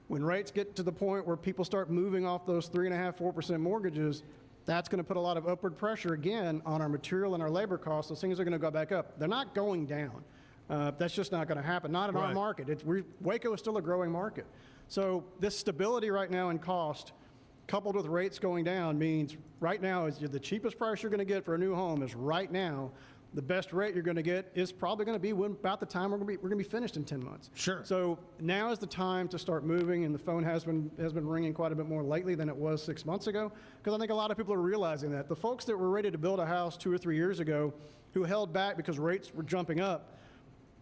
When rates get to the point where people start moving off those 3.5%, 4% mortgages, that's going to put a lot of upward pressure again on our material and our labor costs. Those things are going to go back up. They're not going down. That's just not going to happen. Not in our market. Waco is still a growing market. So this stability right now in cost, coupled with rates going down, means right now is the cheapest price you're going to get for a new home is right now. The best rate you're going to get is probably going to be about the time we're going to be finished in 10 months. Sure. So now is the time to start moving, and the phone has been ringing quite a bit more lately than it was 6 months ago, because I think a lot of people are realizing that. The folks that were ready to build a house 2 or 3 years ago, who held back because rates were jumping up,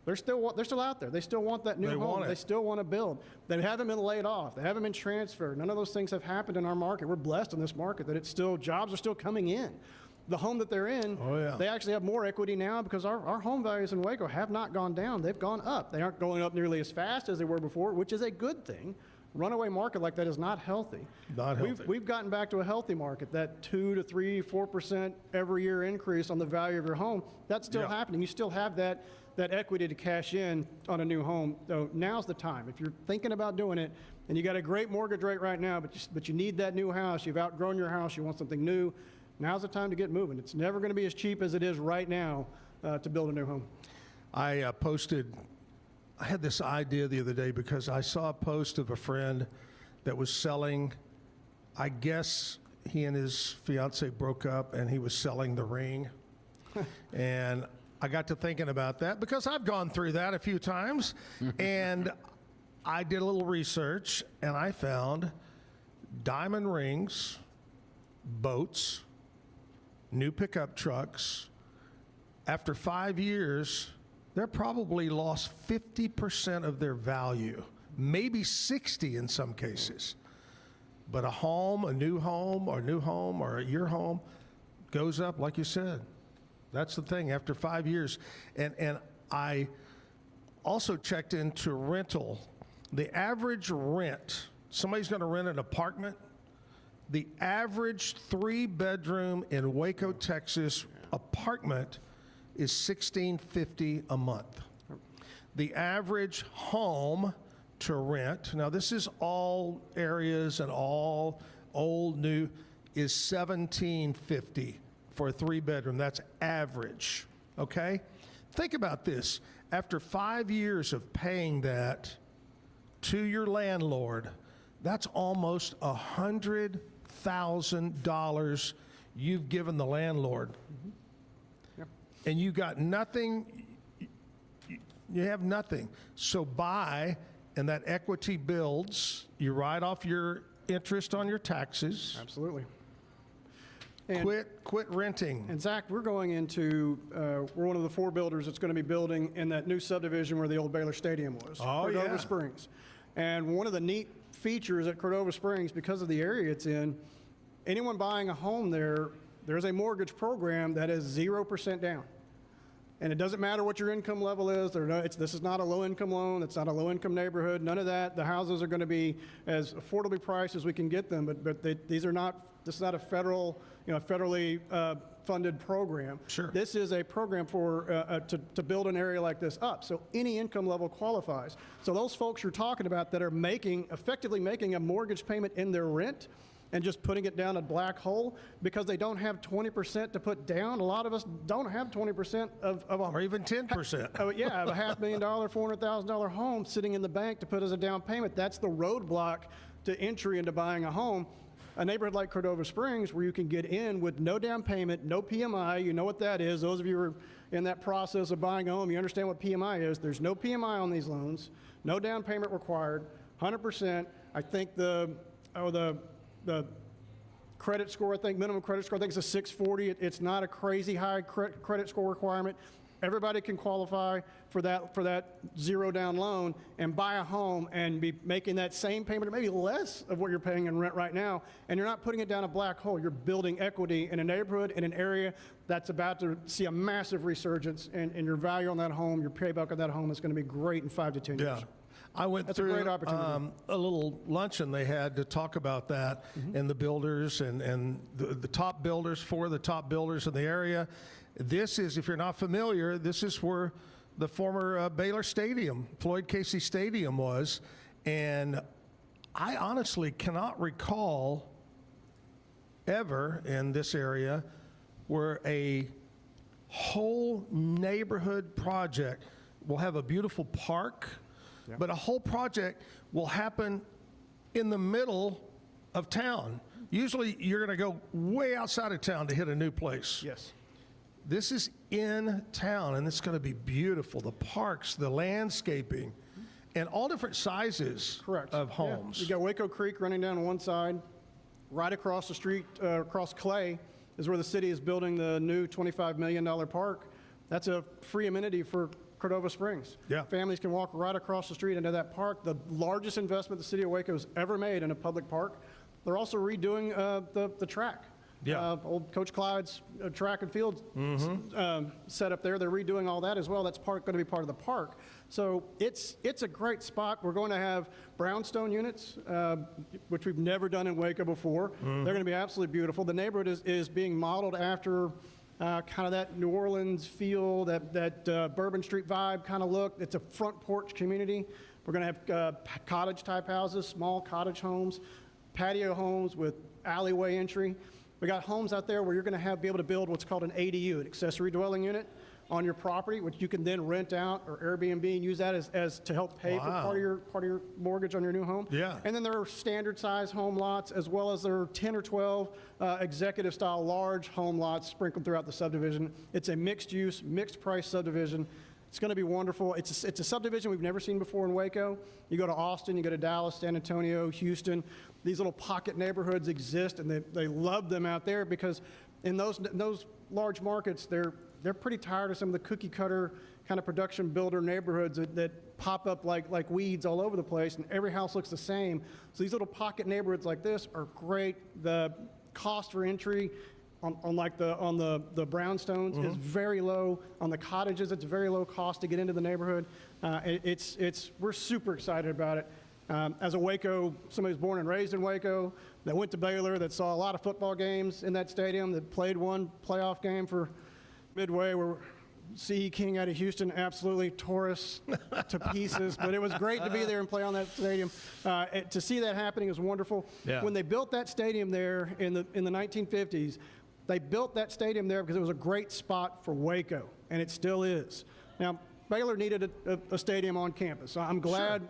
they're still out there. They still want that new home. They still want to build. They haven't been laid off. They haven't been transferred. None of those things have happened in our market. We're blessed in this market that jobs are still coming in. The home that they're in, they actually have more equity now, because our home values in Waco have not gone down. They've gone up. They aren't going up nearly as fast as they were before, which is a good thing. Runaway market like that is not healthy. Not healthy. We've gotten back to a healthy market. That 2 to 3, 4% every year increase on the value of your home, that's still happening. You still have that equity to cash in on a new home. So now's the time. If you're thinking about doing it, and you got a great mortgage rate right now, but you need that new house, you've outgrown your house, you want something new, now's the time to get moving. It's never going to be as cheap as it is right now to build a new home. I had this idea the other day because I saw a post of a friend that was selling, I guess he and his fiance broke up, and he was selling the ring. And I got to thinking about that because I've gone through that a few times. And I did a little research, and I found diamond rings, boats, new pickup trucks. After 5 years, they're probably lost 50% of their value, maybe 60 in some cases. But a home, a new home, or your home goes up, like you said. That's the thing, after 5 years. And I also checked into rental. The average rent, somebody's going to rent an apartment, the average 3-bedroom in Waco, Texas apartment is $1,650 a month. The average home to rent, now this is all areas and all old, new, is $1,750 for a 3-bedroom. That's average, okay? Think about this. After 5 years of paying that to your landlord, that's almost $100,000 you've given the landlord. Yep. And you got nothing, you have nothing. So buy, and that equity builds. You write off your interest on your taxes. Absolutely. And quit renting. And Zach, we're going into, we're one of the 4 builders that's going to be building in that new subdivision where the old Baylor Stadium was, Cordova Springs. And one of the neat features at Cordova Springs, because of the area it's in, anyone buying a home there, there's a mortgage program that is 0% down. And it doesn't matter what your income level is. This is not a low-income loan. It's not a low-income neighborhood. None of that. The houses are going to be as affordably priced as we can get them. But these are not. This is not a federally funded program. Sure. This is a program for to build an area like this up. So any income level qualifies. So those folks you're talking about that are effectively making a mortgage payment in their rent, and just putting it down a black hole because they don't have 20% to put down. A lot of us don't have 20% of or even 10%. Of a $500,000, $400,000 home sitting in the bank to put as a down payment. That's the roadblock to entry into buying a home. A neighborhood like Cordova Springs, where you can get in with no down payment, no PMI. You know what that is. Those of you who are in that process of buying a home, you understand what PMI is. There's no PMI on these loans, no down payment required, 100%. I think the credit score, minimum credit score, I think it's a 640. It's not a crazy high credit score requirement. Everybody can qualify for that zero down loan and buy a home and be making that same payment or maybe less of what you're paying in rent right now. And you're not putting it down a black hole. You're building equity in a neighborhood, in an area that's about to see a massive resurgence, and your value on that home, your payback on that home is going to be great in 5 to 10 years. I went through a little luncheon they had to talk about that, and the builders and the top builders, 4 of the top builders in the area. This is, if you're not familiar, this is where the former Baylor Stadium, Floyd Casey Stadium was. And I honestly cannot recall ever in this area where a whole neighborhood project will have a beautiful park, but a whole project will happen in the middle of town. Usually you're going to go way outside of town to hit a new place. Yes. This is in town, and it's going to be beautiful. The parks, the landscaping, and all different sizes of homes. You got Waco Creek running down one side. Right across the street, across Clay, is where the city is building the new $25 million park. That's a free amenity for Cordova Springs. Yeah. Families can walk right across the street into that park, the largest investment the city of Waco has ever made in a public park. They're also redoing the track. Old Coach Clyde's track and field set up there. They're redoing all that as well. That's going to be part of the park. So it's a great spot. We're going to have brownstone units, which we've never done in Waco before. They're going to be absolutely beautiful. The neighborhood is being modeled after kind of that New Orleans feel, that Bourbon Street vibe kind of look. It's a front porch community. We're going to have cottage-type houses, small cottage homes, patio homes with alleyway entry. We got homes out there where you're going to be able to build what's called an ADU, an accessory dwelling unit, on your property, which you can then rent out or Airbnb and use that as to help pay for part of your mortgage on your new home. Yeah. And then there are standard size home lots, as well as there are 10 or 12 executive style large home lots sprinkled throughout the subdivision. It's a mixed use, mixed price subdivision. It's going to be wonderful. It's a subdivision we've never seen before in Waco. You go to Austin, you go to Dallas, San Antonio, Houston. These little pocket neighborhoods exist, and they love them out there because in those large markets, they're pretty tired of some of the cookie cutter kind of production builder neighborhoods that pop up like weeds all over the place, and every house looks the same. So these little pocket neighborhoods like this are great. The cost for entry on the brownstones is very low. On the cottages, it's very low cost to get into the neighborhood. We're super excited about it. As a Waco, somebody who's born and raised in Waco, that went to Baylor, that saw a lot of football games in that stadium, that played one playoff game for Midway where C.E. King out of Houston absolutely tore us to pieces, but it was great to be there and play on that stadium. To see that happening is wonderful. Yeah. When they built that stadium there in the 1950s, they built that stadium there because it was a great spot for Waco, and it still is. Now, Baylor needed a stadium on campus. So I'm glad.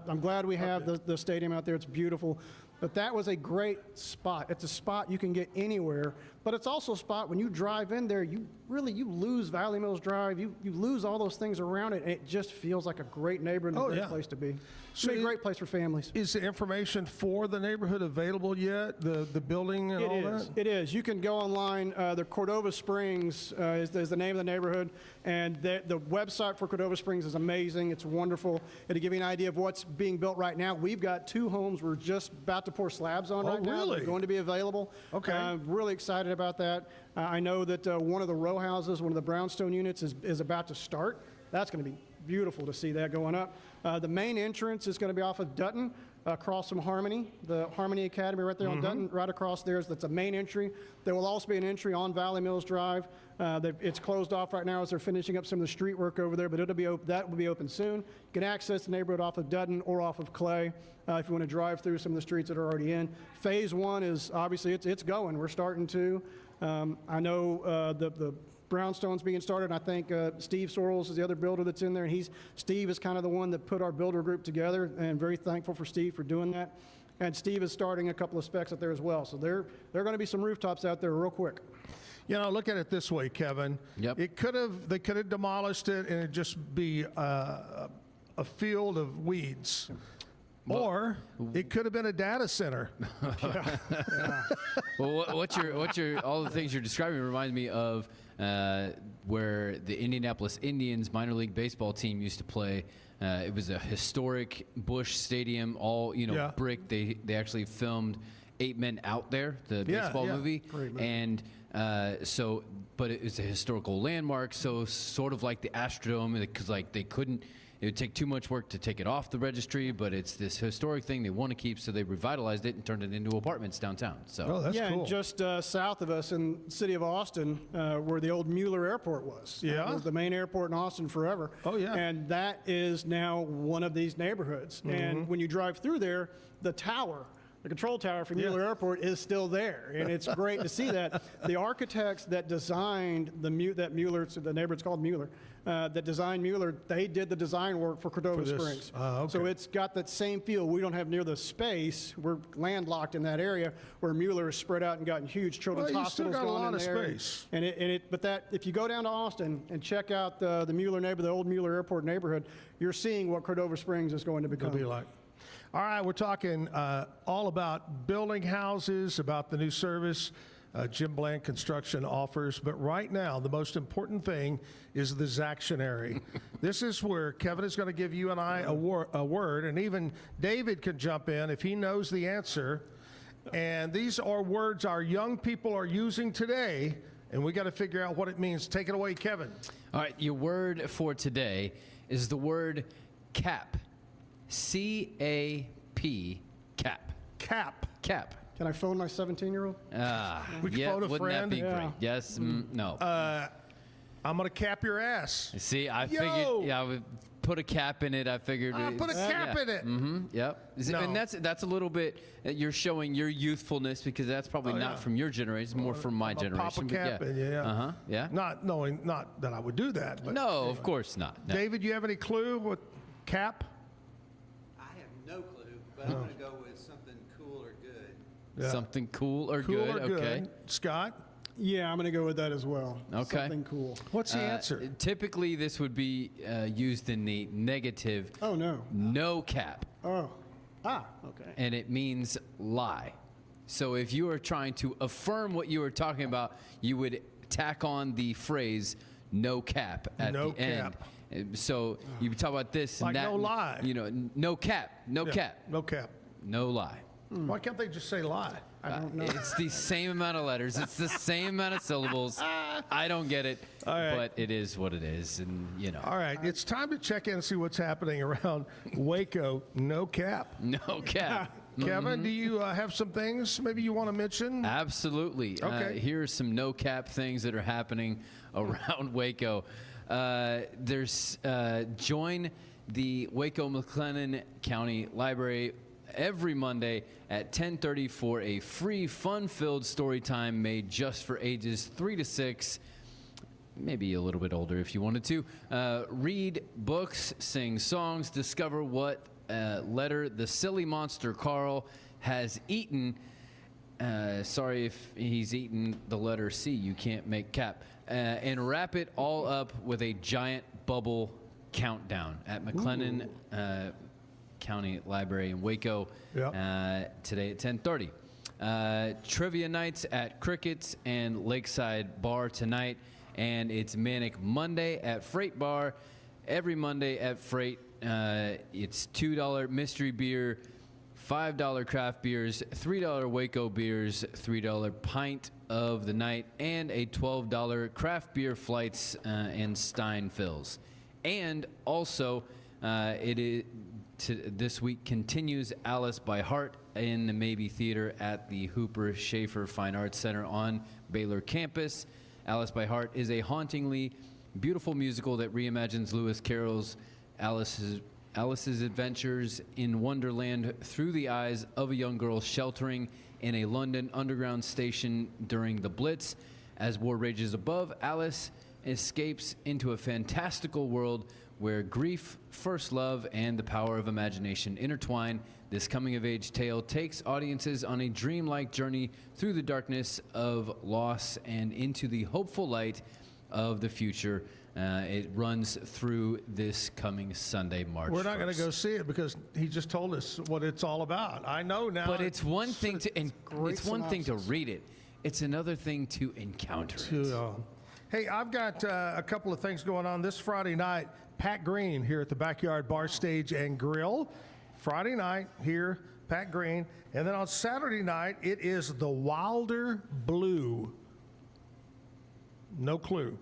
I'm glad we have the stadium out there. It's beautiful. But that was a great spot. It's a spot you can get anywhere, but it's also a spot when you drive in there, you lose Valley Mills Drive. You lose all those things around it, and it just feels like a great neighborhood and a great place to be. It's a great place for families. Is the information for the neighborhood available yet? The building and all that? It is. You can go online. The Cordova Springs is the name of the neighborhood, and the website for Cordova Springs is amazing. It's wonderful. And to give you an idea of what's being built right now, we've got 2 homes we're just about to pour slabs on right now. They're going to be available. Okay. I'm really excited about that. I know that one of the row houses, one of the brownstone units is about to start. That's going to be beautiful to see that going up. The main entrance is going to be off of Dutton, across from Harmony, the Harmony Academy right there on Dutton, right across there. That's a main entry. There will also be an entry on Valley Mills Drive. It's closed off right now as they're finishing up some of the street work over there, but that will be open soon. You can access the neighborhood off of Dutton or off of Clay if you want to drive through some of the streets that are already in. Phase 1 is obviously it's going. We're starting to. I know the brownstone's being started. I think Steve Sorrells is the other builder that's in there, and Steve is kind of the one that put our builder group together, and very thankful for Steve for doing that. And Steve is starting a couple of specs out there as well. So there are going to be some rooftops out there real quick. You know, look at it this way, Kevin. Yep. They could have demolished it and it'd just be a field of weeds. Or it could have been a data center. Well, all the things you're describing remind me of where the Indianapolis Indians minor league baseball team used to play. It was a historic Busch Stadium, all brick. They actually filmed 8 Men Out There, the baseball movie, and but it was a historical landmark. So sort of like the Astrodome, because they couldn't. It would take too much work to take it off the registry, but it's this historic thing they want to keep, so they revitalized it and turned it into apartments downtown. So that's cool. And just south of us in the city of Austin, where the old Mueller Airport was. Yeah. It was the main airport in Austin forever. Oh, yeah. And that is now one of these neighborhoods. And when you drive through there, the control tower for Mueller Airport is still there, and it's great to see that. The architects that designed that Mueller, so the neighborhood's called Mueller, that designed Mueller, they did the design work for Cordova Springs. Okay. So it's got that same feel. We don't have near the space. We're landlocked in that area where Mueller is spread out and gotten huge children's hospitals going in there. Well, you still got a lot of space. And if you go down to Austin and check out the Mueller neighborhood, the old Mueller Airport neighborhood, you're seeing what Cordova Springs is going to become. It'll be like. All right, we're talking all about building houses, about the new service Jim Bland Construction offers. But right now, the most important thing is the Zactionary. This is where Kevin is going to give you and I a word, and even David can jump in if he knows the answer. And these are words our young people are using today, and we got to figure out what it means. Take it away, Kevin. All right, your word for today is the word cap. C-A-P, cap. Cap. Cap. Can I phone my 17-year-old? We can phone a wouldn't friend? that be great? Yes, no. I'm going to cap your ass. See, I figured, I would put a cap in it. I figured. Put a cap in it. Mm-hmm. Yep. No. And that's a little bit. You're showing your youthfulness because that's probably not from your generation, more from my generation. Pop a cap in you, yeah. Uh huh. Yeah. Not that I would do that. But no, of course not. No. David, you have any clue what cap? I have no clue, but I'm going to go with something cool or good. Yeah. Something cool or Cool good. or Okay. good. Scott? Yeah, I'm going to go with that as well. Okay. Something cool. What's the answer? Typically, this would be used in the negative. Oh, no. No cap. Oh. Okay. And it means lie. So if you are trying to affirm what you were talking about, you would tack on the phrase "no cap" at No the end. So you talk about this Like and that. no lie. You know, no cap, no cap, No cap. no lie. Why can't they just say lie? I don't know. It's the same amount of letters. It's the same amount of syllables. I don't get it, but it is what it is, and you know. All right, it's time to check in and see what's happening around Waco. No cap. No cap. Kevin, do you have some things maybe you want to mention? Absolutely. Okay. Here are some no cap things that are happening around Waco. There's join the Waco McLennan County Library every Monday at 10:30 for a free, fun-filled story time made just for ages 3 to 6. Maybe a little bit older if you wanted to. Read books, sing songs, discover what letter the silly monster Carl has eaten. Sorry if he's eaten the letter C. You can't make cap. And wrap it all up with a giant bubble countdown at McLennan County Library in Waco today at 10:30. Trivia nights at Crickets and Lakeside Bar tonight, and it's Manic Monday at Freight Bar. Every Monday at Freight, it's $2 mystery beer, $5 craft beers, $3 Waco beers, $3 pint of the night, and a $12 craft beer flights and Stein fills. And also, this week continues Alice by Heart in the Maybe Theater at the Hooper Schaefer Fine Arts Center on Baylor campus. Alice by Heart is a hauntingly beautiful musical that reimagines Lewis Carroll's Alice's adventures in Wonderland through the eyes of a young girl sheltering in a London underground station during the Blitz. As war rages above, Alice escapes into a fantastical world where grief, first love, and the power of imagination intertwine. This coming-of-age tale takes audiences on a dreamlike journey through the darkness of loss and into the hopeful light of the future. It runs through this coming Sunday, March 1st. We're not going to go see it because he just told us what it's all about. I know now. But it's one thing to thing to read it. It's another thing to encounter it. Hey, I've got a couple of things going on this Friday night. Pat Green here at the Backyard Bar Stage and Grill. Friday night here, Pat Green. And then on Saturday night, it is the Wilder Blue. No clue.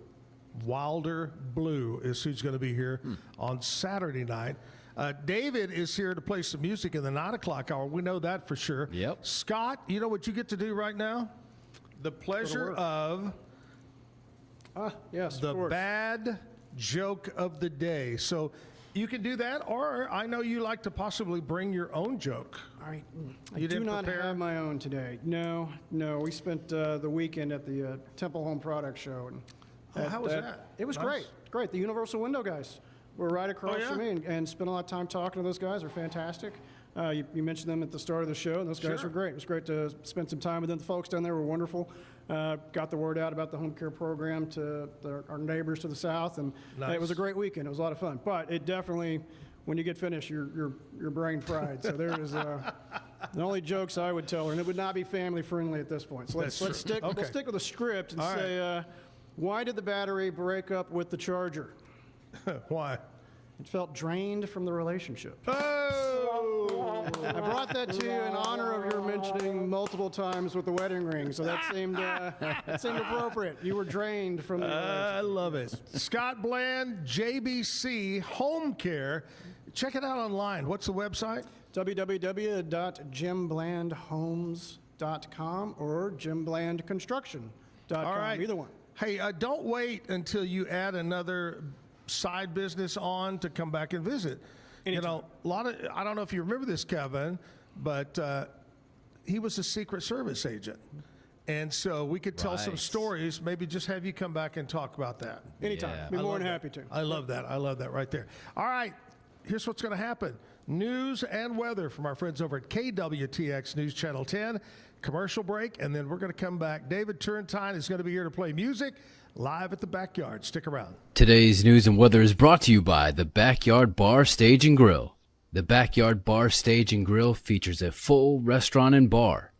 Wilder Blue is who's going to be here on Saturday night. David is here to play some music in the 9 o'clock hour. We know that for sure. Yep. Scott, you know what you get to do right now? The pleasure of the bad joke of the day. So you can do that, or I know you like to possibly bring your own joke. All right. You I do not prepare? have my own today. No. We spent the weekend at the Temple Home Product Show. And how was that? It was Nice. great. The Universal Window guys were right across yeah? from me and spent a lot of time talking to those guys. They're fantastic. You mentioned them at the start of the show, and those guys Sure. were great. It was great to spend some time with them. The folks down there were wonderful. Got the word out about the home care program to our neighbors to the south, and it was a great weekend. It was a lot of fun. But it definitely, when you get finished, your brain fried. So there is the only jokes I would tell her, and it would not be family friendly at this point. So let's stick. Okay. We'll stick with the script and All say, why did the battery break up with the charger? Why? It felt drained from the relationship. Oh! I brought that to you in honor of your mentioning multiple times with the wedding ring, so that seemed appropriate. You were drained from the relationship. I love it. Scott Bland, JBC Home Care. Check it out online. What's the website? www.jimblandhomes.com or jimblandconstruction.com. All right. Either one. Hey, don't wait until you add another side business on to come back and visit. Anytime. I don't know if you remember this, Kevin, but he was a Secret Service agent. And so we could tell some stories, maybe just have you come back and talk about that. Anytime. Be more than happy to. I love that. I love that right there. All right, here's what's going to happen. News and weather from our friends over at KWTX News Channel 10. Commercial break, and then we're going to come back. David Turrintine is going to be here to play music live at the Backyard. Stick around. Today's news and weather is brought to you by the Backyard Bar, Stage and Grill. The Backyard Bar, Stage and Grill features a full restaurant and bar,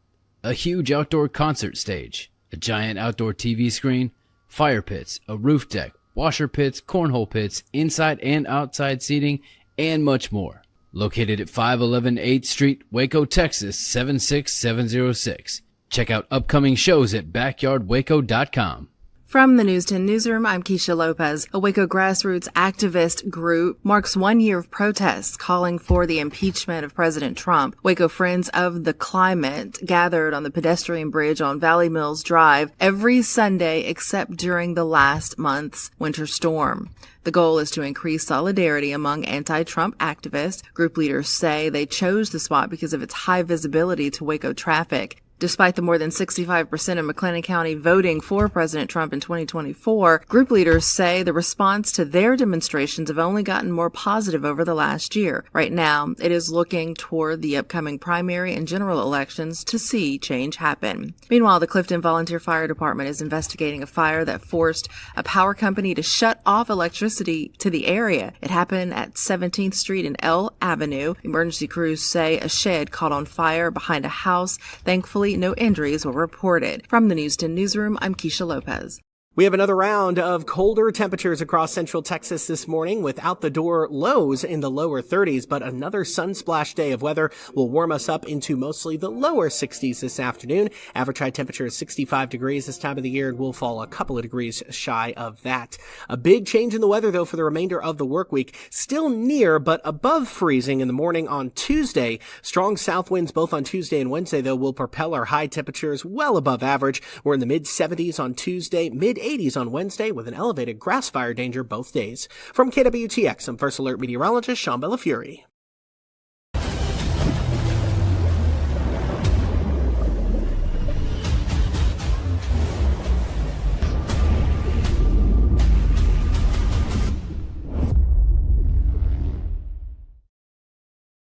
a huge outdoor concert stage, a giant outdoor TV screen, fire pits, a roof deck, washer pits, cornhole pits, inside and outside seating, and much more. Located at 511 8th Street, Waco, Texas, 76706. Check out upcoming shows at backyardwaco.com. From the News 10 Newsroom, I'm Keisha Lopez. A Waco grassroots activist group marks 1 year of protests calling for the impeachment of President Trump. Waco Friends of the Climate gathered on the pedestrian bridge on Valley Mills Drive every Sunday except during the last month's winter storm. The goal is to increase solidarity among anti-Trump activists. Group leaders say they chose the spot because of its high visibility to Waco traffic. Despite the more than 65% of McLennan County voting for President Trump in 2024, group leaders say the response to their demonstrations have only gotten more positive over the last year. Right now, it is looking toward the upcoming primary and general elections to see change happen. Meanwhile, the Clifton Volunteer Fire Department is investigating a fire that forced a power company to shut off electricity to the area. It happened at 17th Street and L Avenue. Emergency crews say a shed caught on fire behind a house. Thankfully, no injuries were reported. From the News 10 Newsroom, I'm Keisha Lopez. We have another round of colder temperatures across central Texas this morning with out-the-door lows in the lower 30s, but another sunsplash day of weather will warm us up into mostly the lower 60s this afternoon. Average high temperature is 65 degrees this time of the year and will fall a couple of degrees shy of that. A big change in the weather, though, for the remainder of the work week. Still near but above freezing in the morning on Tuesday. Strong south winds both on Tuesday and Wednesday, though, will propel our high temperatures well above average. We're in the mid-70s on Tuesday, mid-80s on Wednesday with an elevated grass fire danger both days. From KWTX, I'm First Alert meteorologist Sean Bellafury.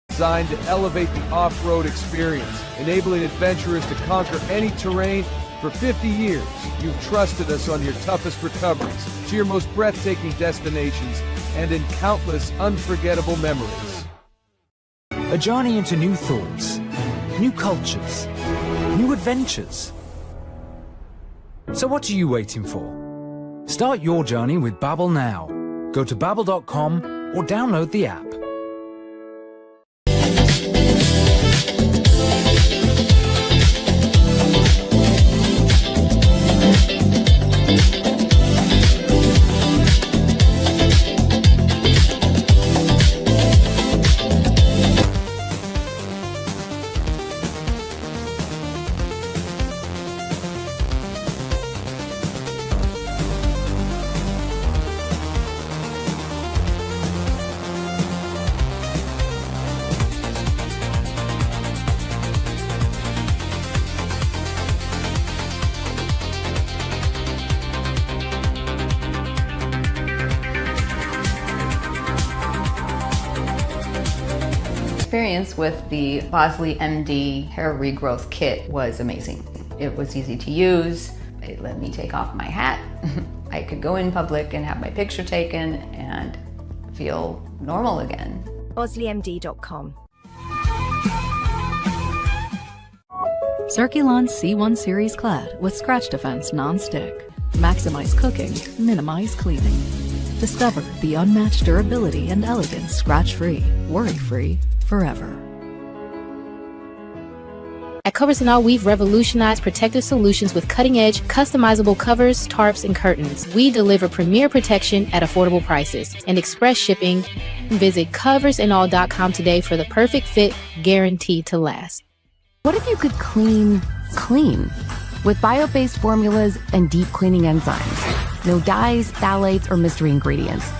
Designed to elevate the off-road experience, enabling adventurers to conquer any terrain. For 50 years, you've trusted us on your toughest recoveries, to your most breathtaking destinations, and in countless unforgettable memories. A journey into new thoughts, new cultures, new adventures. So what are you waiting for? Start your journey with Babbel now. Go to babbel.com or download the app. Experience with the Bosley MD hair regrowth kit was amazing. It was easy to use. It let me take off my hat. I could go in public and have my picture taken and feel normal again. BosleyMD.com. Circulon C1 Series Clad with Scratch Defense Non-Stick. Maximize cooking, minimize cleaning. Discover the unmatched durability and elegance scratch-free, worry-free, forever. At Covers & All, we've revolutionized protective solutions with cutting-edge, customizable covers, tarps, and curtains. We deliver premier protection at affordable prices and express shipping. Visit coversandall.com today for the perfect fit, guaranteed to last. What if you could clean clean? with bio-based formulas and deep cleaning enzymes. No dyes, phthalates, or mystery ingredients.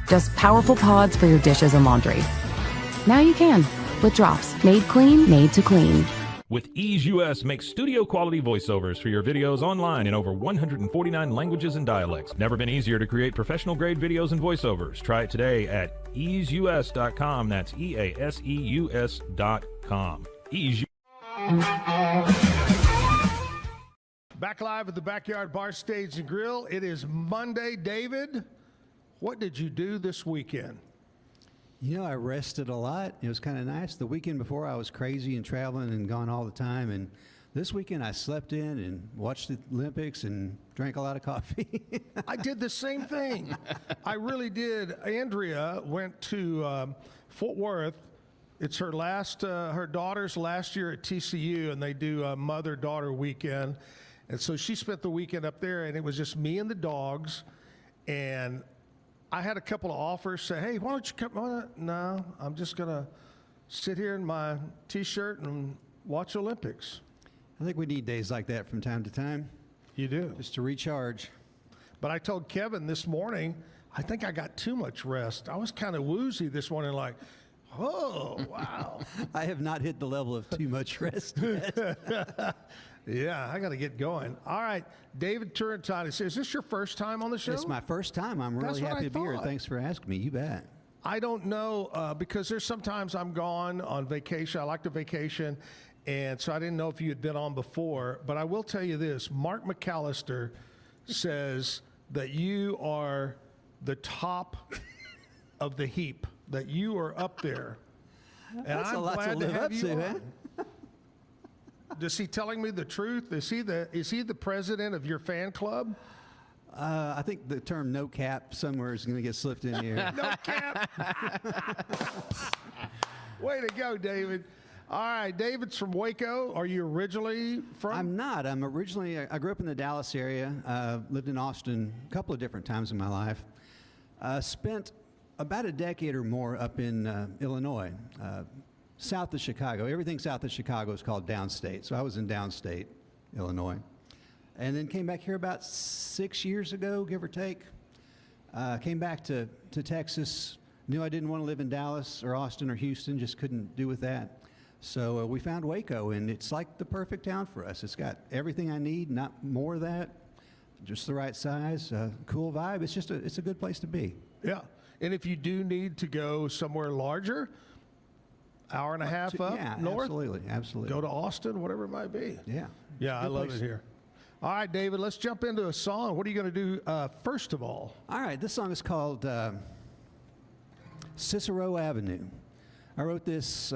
Just powerful pods for your dishes and laundry. Now you can, with Drops, made clean, made to clean. With Ease US, make studio quality voiceovers for your videos online in over 149 languages and dialects. Never been easier to create professional grade videos and voiceovers. Try it today at easeus.com. That's EASEUS.com. Ease. Back live at the Backyard Bar, Stage and Grill. It is Monday. David, what did you do this weekend? You know, I rested a lot. It was kind of nice. The weekend before, I was crazy and traveling and gone all the time. And this weekend, I slept in and watched the Olympics and drank a lot of coffee. I did the same thing. I really did. Andrea went to Fort Worth. It's her her daughter's last year at TCU, and they do a mother-daughter weekend. And so she spent the weekend up there, and it was just me and the dogs. And I had a couple of offers, say, hey, why don't you come on? No, I'm just going to sit here in my T-shirt and watch Olympics. I think we need days like that from time to time. You do. Just to recharge. But I told Kevin this morning, I think I got too much rest. I was kind of woozy this morning, like, oh, wow. I have not hit the level of too much rest yet. Yeah, I got to get going. All right, David Turrintine, is this your first time on the show? It's my first time. I'm really happy to be here. Thanks for asking me. You bet. I don't know, because there's sometimes I'm gone on vacation. I like to vacation, and so I didn't know if you had been on before. But I will tell you this. Mark McAllister says that you are the top of the heap, that you are up there. And That's I'm a lot glad to live have up you to, on. man. Is he telling me the truth? Is he the president of your fan club? I think the term "no cap" somewhere is going to get slipped in here. No cap. Way to go, David. All right, David's from Waco. Are you originally from? I'm not. I grew up in the Dallas area, lived in Austin a couple of different times in my life. Spent about a decade or more up in Illinois, south of Chicago. Everything south of Chicago is called downstate. So I was in downstate, Illinois. And then came back here about 6 years ago, give or take. Came back to Texas. Knew I didn't want to live in Dallas or Austin or Houston, just couldn't do with that. So we found Waco, and it's like the perfect town for us. It's got everything I need, not more of that, just the right size, cool vibe. It's just it's a good place to be. Yeah. And if you do need to go somewhere larger, hour and a half up north? Absolutely. Go to Austin, whatever it might be. Yeah. Yeah, I love it here. All right, David, let's jump into a song. What are you going to do first of all? All right, this song is called Cicero Avenue. I wrote this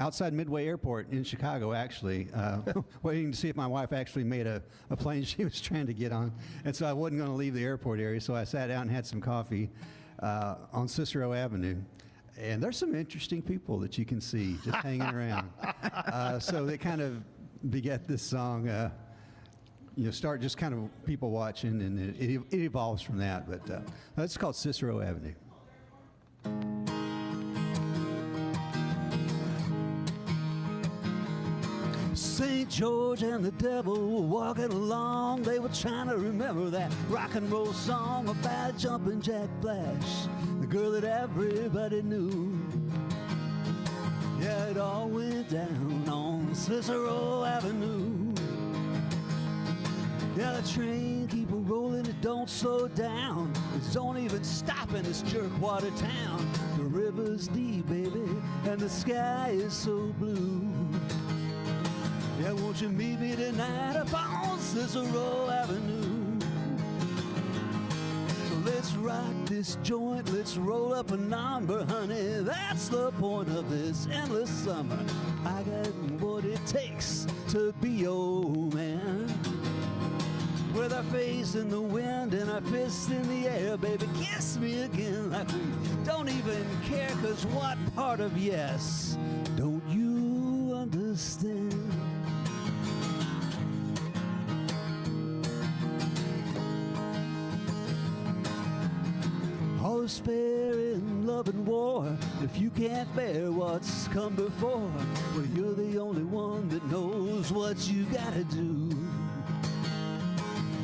outside Midway Airport in Chicago, actually, waiting to see if my wife actually made a plane she was trying to get on. And so I wasn't going to leave the airport area, so I sat down and had some coffee on Cicero Avenue. And there's some interesting people that you can see just hanging around. So they kind of beget this song. Start just kind of people watching, and it evolves from that. But it's called Cicero Avenue. St. George and the devil were walking along. They were trying to remember that rock and roll song about Jumpin' Jack Flash, the girl that everybody knew. Yeah, it all went down on Cicero Avenue. Yeah, the train keep rolling, it don't slow down. It don't even stop in this jerkwater town. The river's deep, baby, and the sky is so blue. Yeah, won't you meet me tonight up on Cicero Avenue? So let's rock this joint, let's roll up a number, honey. That's the point of this endless summer. I got what it takes to be your man. With our face in the wind and our fists in the air, baby, kiss me again like we don't even care. 'Cause what part of yes don't you understand? All is fair in love and war. If you can't bear what's come before, well, you're the only one that knows what you gotta do.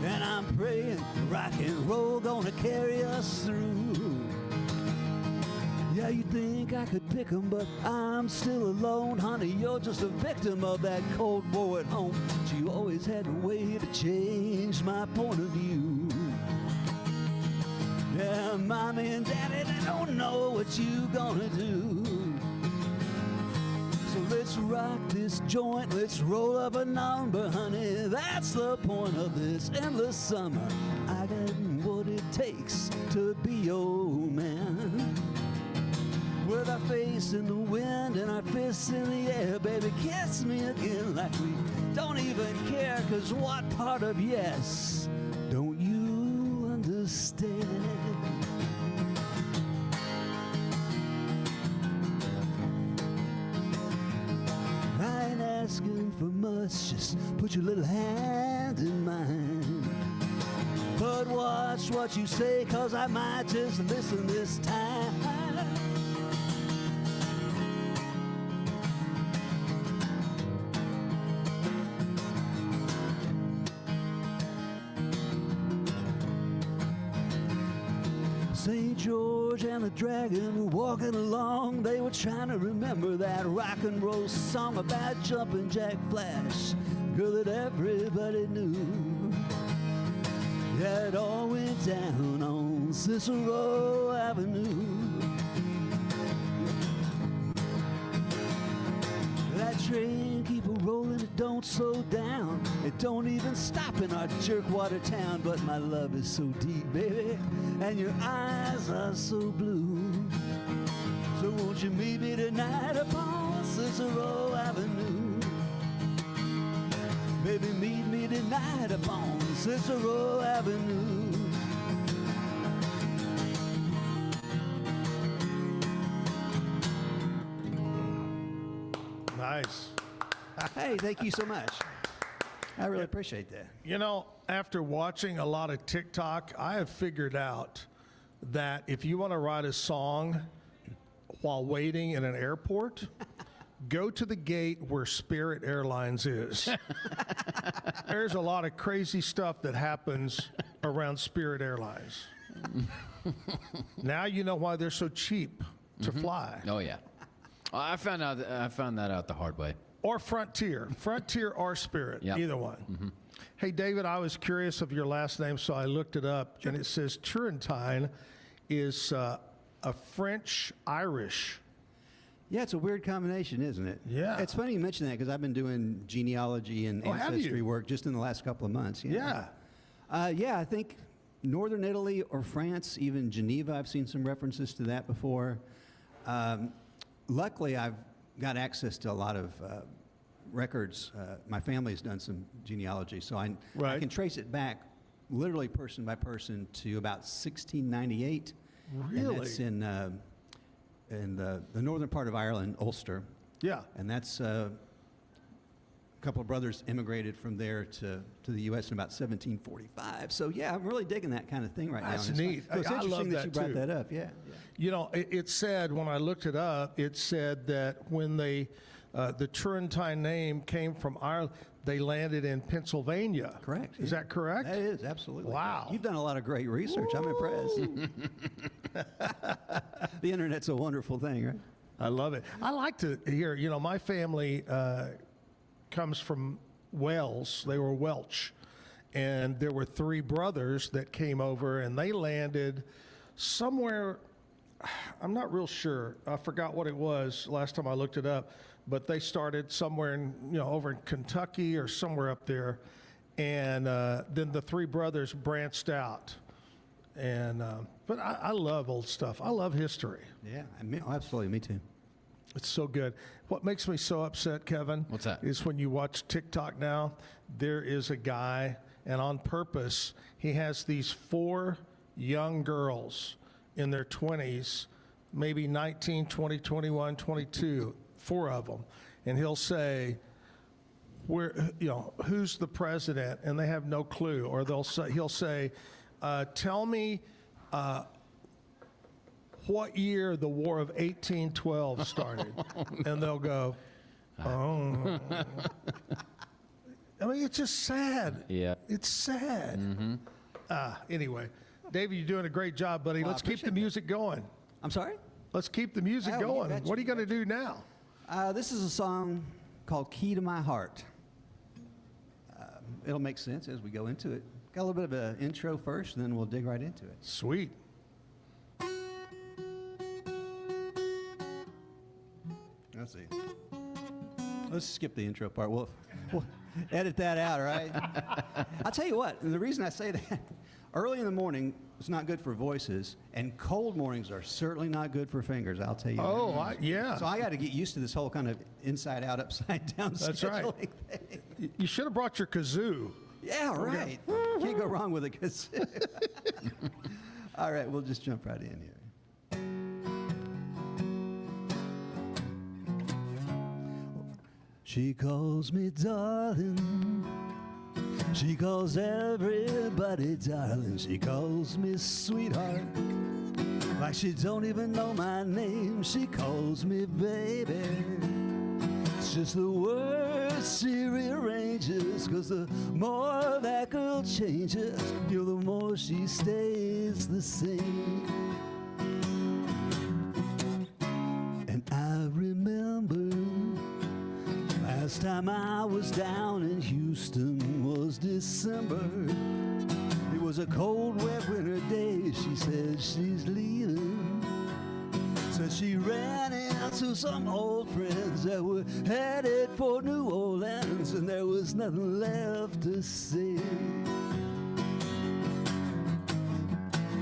And I'm praying rock and roll gonna carry us through. Yeah, you think I could pick 'em, but I'm still alone. Honey, you're just a victim of that Cold War at home. But you always had a way to change my point of view. Yeah, Mommy and Daddy, they don't know what you gonna do. So let's rock this joint, let's roll up a number, honey. That's the point of this endless summer. I got what it takes to be your man. With our face in the wind and our fists in the air, baby, kiss me again like we don't even care. 'Cause what part of yes don't you understand? I ain't asking for much, just put your little hand in mine. But watch what you say, 'cause I might just listen this time. St. George and the Dragon were walking along. They were trying to remember that rock and roll song about Jumpin' Jack Flash, girl that everybody knew. Yeah, it all went down on Cicero Avenue. That train keep a-rolling, it don't slow down. It don't even stop in our Jerkwater town. But my love is so deep, baby, and your eyes are so blue. So won't you meet me tonight upon Cicero Avenue? Baby, meet me tonight upon Cicero Avenue. Nice. Hey, thank you so much. I really appreciate that. You know, after watching a lot of TikTok, I have figured out that if you want to write a song while waiting in an airport, go to the gate where Spirit Airlines is. There's a lot of crazy stuff that happens around Spirit Airlines. Now you know why they're so cheap to fly. Oh yeah, I found that out the hard way. Or Frontier or Spirit, Yep. either one. Hey, David, I was curious of your last name, so I looked it up, and it says Turrintine is a French-Irish. Yeah, it's a weird combination, isn't it? Yeah. It's funny you mention that because I've been doing genealogy and ancestry work just in the last couple of months. Yeah, I think northern Italy or France, even Geneva, I've seen some references to that before. Luckily, I've got access to a lot of records. My family's done some genealogy, so I can trace it back literally person by person to about 1698. Really? And that's in the northern part of Ireland, Ulster. Yeah. And that's a couple of brothers immigrated from there to the U.S. in about 1745. So, yeah, I'm really digging that kind of thing right now. That's And neat. So it's I interesting love that you brought too. that up. Yeah. You know, it said, when I looked it up, it said that when the Turrintine name came from Ireland, they landed in Pennsylvania. Correct. Is that correct? That is, absolutely. Wow. You've done a lot of great research. I'm impressed. The Internet's a wonderful thing, right? I love it. I like to hear, you know, my family comes from Wales. They were Welsh. And there were 3 brothers that came over, and they landed somewhere, I'm not real sure. I forgot what it was last time I looked it up. But they started somewhere in, you know, over in Kentucky or somewhere up there. And then the 3 brothers branched out. And but I love old stuff. I love history. Yeah, absolutely. Me too. It's so good. What makes me so upset, Kevin? What's that? Is when you watch TikTok now, there is a guy, and on purpose, he has these 4 young girls in their 20s, maybe 19, 20, 21, 22, 4 of them. And he'll say, who's the president? And they have no clue. Or he'll say, tell me what year the War of 1812 started, and they'll go, oh. I mean, it's just sad. Yeah. It's sad. Mm-hmm. Anyway, David, you're doing a great job, buddy. Well, Let's keep the music going. I'm sorry? Let's keep the music Oh, you going. betcha, What are you going to do now? This is a song called Key to My Heart. It'll make sense as we go into it. Got a little bit of an intro first, and then we'll dig right into it. Sweet. Let's see. Let's skip the intro part. We'll edit that out, all right? I'll tell you what, the reason I say that, early in the morning is not good for voices, and cold mornings are certainly not good for fingers, I'll tell you. Oh, yeah. So I got to get used to this whole kind of inside out, upside down That's right. scheduling thing. You should have brought your kazoo. Yeah, right. Can't go wrong with a kazoo. All right, we'll just jump right in here. She calls me darling. She calls everybody darling. She calls me sweetheart. Like she don't even know my name. She calls me baby. It's just the words she rearranges. 'Cause the more that girl changes, the more she stays the same. And I remember last time I was down in Houston was December. It was a cold, wet winter day. She said she's leaving. Said she ran into some old friends that were headed for New Orleans, and there was nothing left to say.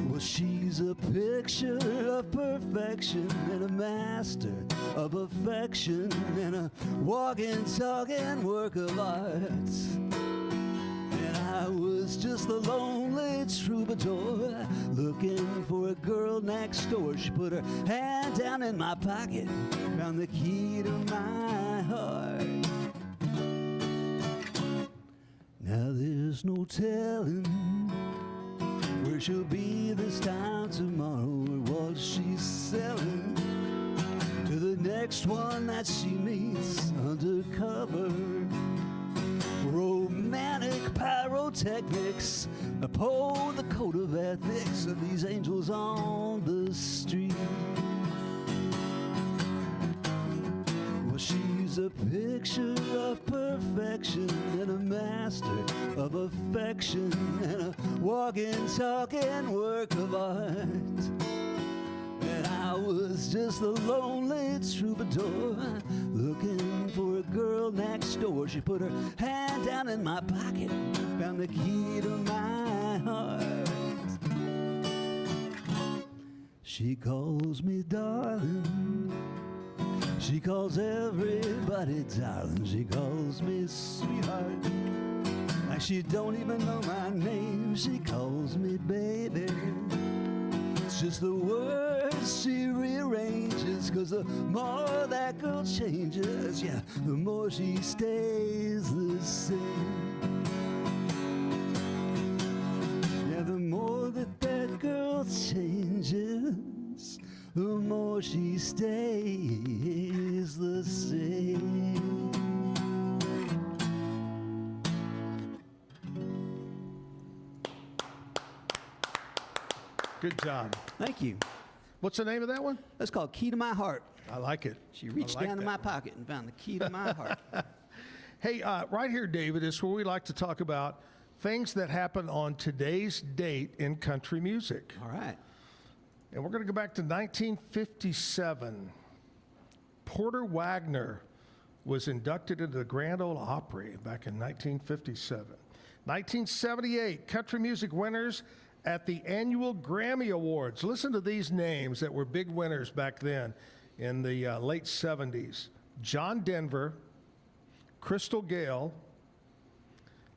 Well, she's a picture of perfection and a master of affection and a walking, talking work of art. And I was just a lonely troubadour looking for a girl next door. She put her hand down in my pocket, found the key to my heart. Now there's no telling where she'll be this time tomorrow, or what she's selling to the next one that she meets undercover. Romantic pyrotechnics uphold the code of ethics of these angels on the street. Well, she's a picture of perfection and a master of affection and a walking, talking work of art. And I was just a lonely troubadour looking for a girl next door. She put her hand down in my pocket, found the key to my heart. She calls me darling. She calls everybody darling. She calls me sweetheart. Like she don't even know my name. She calls me baby. It's just the words she rearranges. 'Cause the more that girl changes, yeah, the more she stays the same. Yeah, the more that girl changes, the more she stays the same. Good job. Thank you. What's the name of that one? That's called Key to My Heart. I like it. She reached down in my pocket and found the key to my heart. Hey, right here, David, is where we like to talk about things that happen on today's date in country music. All right. And we're going to go back to 1957. Porter Wagner was inducted into the Grand Ole Opry back in 1957. 1978, country music winners at the annual Grammy Awards. Listen to these names that were big winners back then in the late 70s. John Denver, Crystal Gale,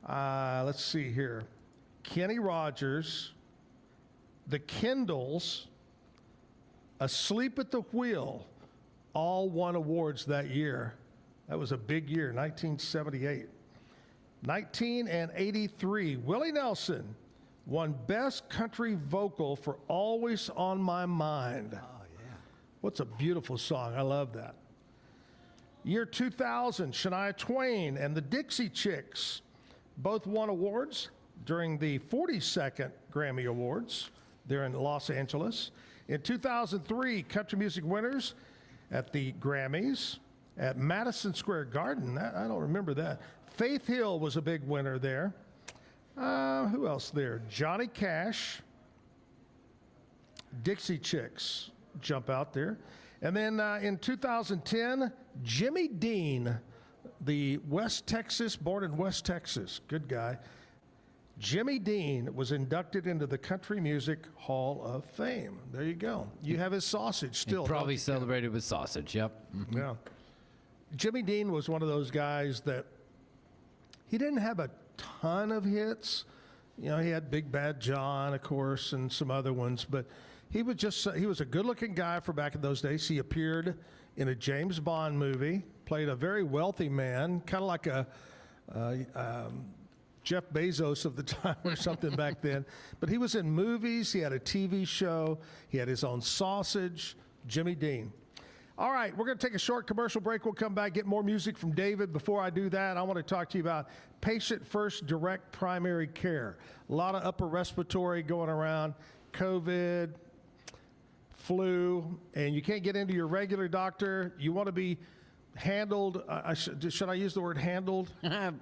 let's see here, Kenny Rogers, the Kindles, Asleep at the Wheel, all won awards that year. That was a big year, 1978. 1983, Willie Nelson won Best Country Vocal for Always on My Mind. Oh, What's a beautiful song. I love that. Year 2000, Shania Twain and the Dixie Chicks both won awards during the 42nd Grammy Awards there in Los Angeles. In 2003, country music winners at the Grammys at Madison Square Garden. I don't remember that. Faith Hill was a big winner there. Who else there? Johnny Cash, Dixie Chicks jump out there. And then in 2010, Jimmy Dean, born in West Texas, good guy. Jimmy Dean was inducted into the Country Music Hall of Fame. There you go. You have his sausage still. He probably celebrated with sausage, yep. Mm-hmm. Yeah. Jimmy Dean was one of those guys that he didn't have a ton of hits. You know, he had Big Bad John, of course, and some other ones, but he was a good-looking guy for back in those days. He appeared in a James Bond movie, played a very wealthy man, kind of like a Jeff Bezos of the time or something back then. But he was in movies. He had a TV show. He had his own sausage. Jimmy Dean. All right, we're going to take a short commercial break. We'll come back, get more music from David. Before I do that, I want to talk to you about Patient First Direct Primary Care. A lot of upper respiratory going around, COVID, flu, and you can't get into your regular doctor. You want to be handled. Should I use the word handled?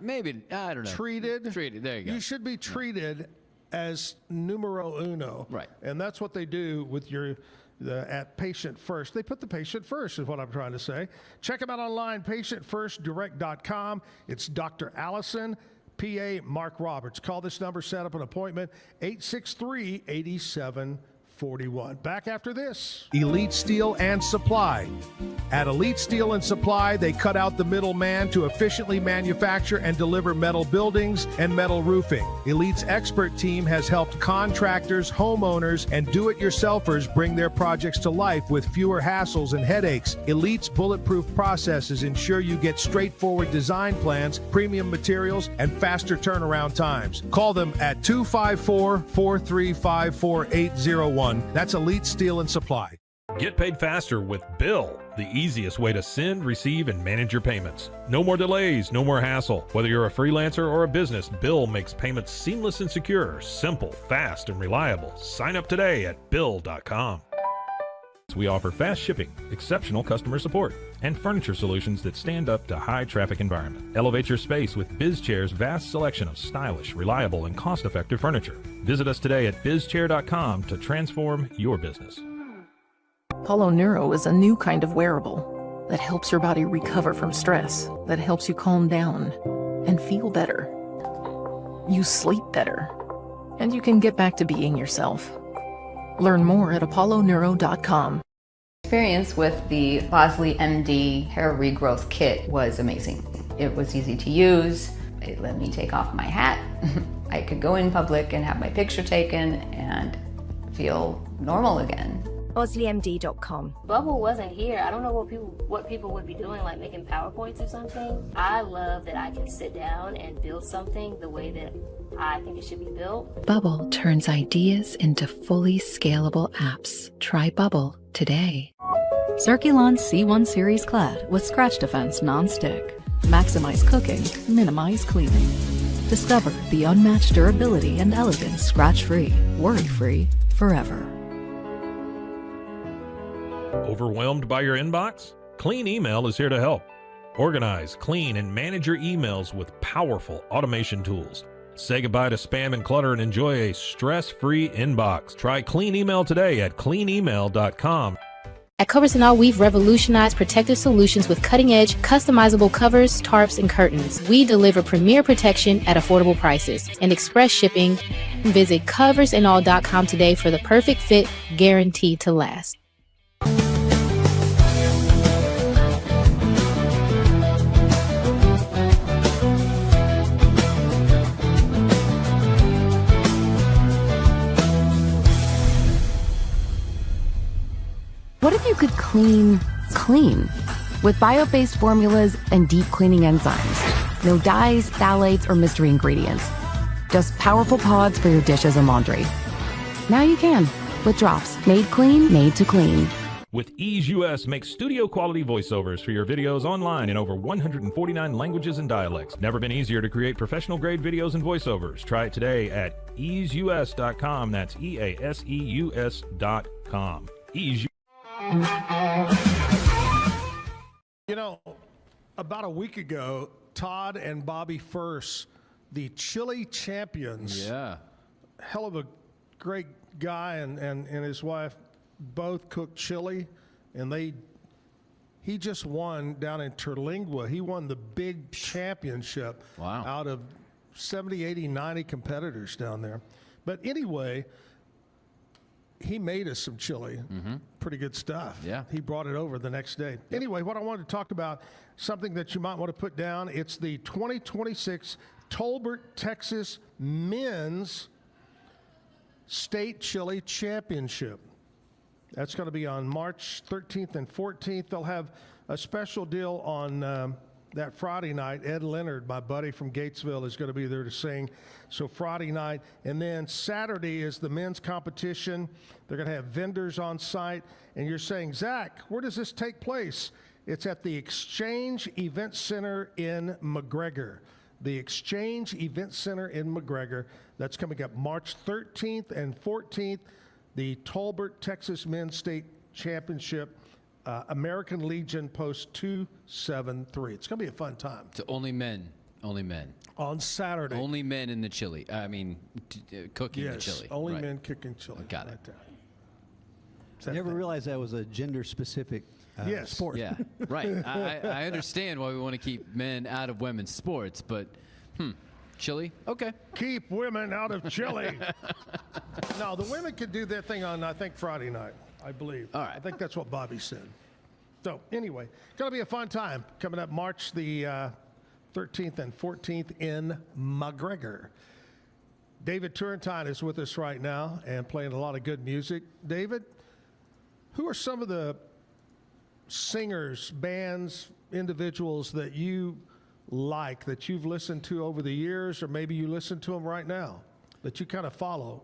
Maybe. I don't know. Treated. Treated. There you go. You should be treated as numero uno. Right. And that's what they do with at Patient First. They put the patient first is what I'm trying to say. Check them out online, patientfirstdirect.com. It's Dr. Allison, PA Mark Roberts. Call this number, set up an appointment, 863-8741. Back after this. Elite Steel and Supply. At Elite Steel and Supply, they cut out the middleman to efficiently manufacture and deliver metal buildings and metal roofing. Elite's expert team has helped contractors, homeowners, and do-it-yourselfers bring their projects to life with fewer hassles and headaches. Elite's bulletproof processes ensure you get straightforward design plans, premium materials, and faster turnaround times. Call them at 254-435-4801. That's Elite Steel and Supply. Get paid faster with Bill, the easiest way to send, receive, and manage your payments. No more delays, no more hassle. Whether you're a freelancer or a business, Bill makes payments seamless and secure, simple, fast, and reliable. Sign up today at Bill.com. We offer fast shipping, exceptional customer support, and furniture solutions that stand up to high traffic environment. Elevate your space with BizChair's vast selection of stylish, reliable, and cost-effective furniture. Visit us today at BizChair.com to transform your business. Apollo Neuro is a new kind of wearable that helps your body recover from stress, that helps you calm down and feel better. You sleep better, and you can get back to being yourself. Learn more at apolloneuro.com. Experience with the Bosley MD hair regrowth kit was amazing. It was easy to use. It let me take off my hat. I could go in public and have my picture taken and feel normal again. BosleyMD.com. Bubble wasn't here. I don't know what people would be doing, like making PowerPoints or something. I love that I can sit down and build something the way that I think it should be built. Bubble turns ideas into fully scalable apps. Try Bubble today. Circulon C1 Series Clad with Scratch Defense Non-Stick. Maximize cooking, minimize cleaning. Discover the unmatched durability and elegance scratch-free, worry-free, forever. Overwhelmed by your inbox? Clean Email is here to help. Organize, clean, and manage your emails with powerful automation tools. Say goodbye to spam and clutter and enjoy a stress-free inbox. Try Clean Email today at cleanemail.com. At Coverson, we've revolutionized protective solutions with cutting-edge, customizable covers, tarps, and curtains. We deliver premier protection at affordable prices and express shipping. Visit coversandall.com today for the perfect fit, guaranteed to last. What if you could clean clean? With bio-based formulas and deep cleaning enzymes. No dyes, phthalates, or mystery ingredients. Just powerful pods for your dishes and laundry. Now you can, with drops made clean, made to clean. With Ease US, make studio quality voiceovers for your videos online in over 149 languages and dialects. Never been easier to create professional grade videos and voiceovers. Try it today at easeus.com. That's EASEUS.com. Ease. You know, about a week ago, Todd and Bobby Furse, the chili champions. Yeah. Hell of a great guy and his wife both cook chili, and he just won down in Terlingua. He won the big championship out of 70, 80, 90 competitors down there. But anyway, he made us some chili. Pretty good stuff. Yeah. He brought it over the next day. Anyway, what I wanted to talk about, something that you might want to put down, it's the 2026 Tolbert, Texas Men's State Chili Championship. That's going to be on March 13th and 14th. They'll have a special deal on that Friday night. Ed Leonard, my buddy from Gatesville, is going to be there to sing. So Friday night. And then Saturday is the men's competition. They're going to have vendors on site. And you're saying, Zach, where does this take place? It's at the Exchange Event Center in McGregor. The Exchange Event Center in McGregor. That's coming up March 13th and 14th. The Tolbert, Texas Men's State Championship, American Legion Post 273. It's going to be a fun time. So only men. On Saturday. Only men in the chili. I mean, cooking the chili. Yes, only Right. men cooking chili. Got it. Right there. I never realized that was a gender-specific sport. Yeah, right. I understand why we want to keep men out of women's sports, but chili? Okay. Keep women out of chili. No, the women could do their thing on, I think, Friday night, I believe. All right. I think that's what Bobby said. So, anyway, going to be a fun time coming up March the 13th and 14th in McGregor. David Turrintine is with us right now and playing a lot of good music. David, who are some of the singers, bands, individuals that you like, that you've listened to over the years, or maybe you listen to them right now, that you kind of follow?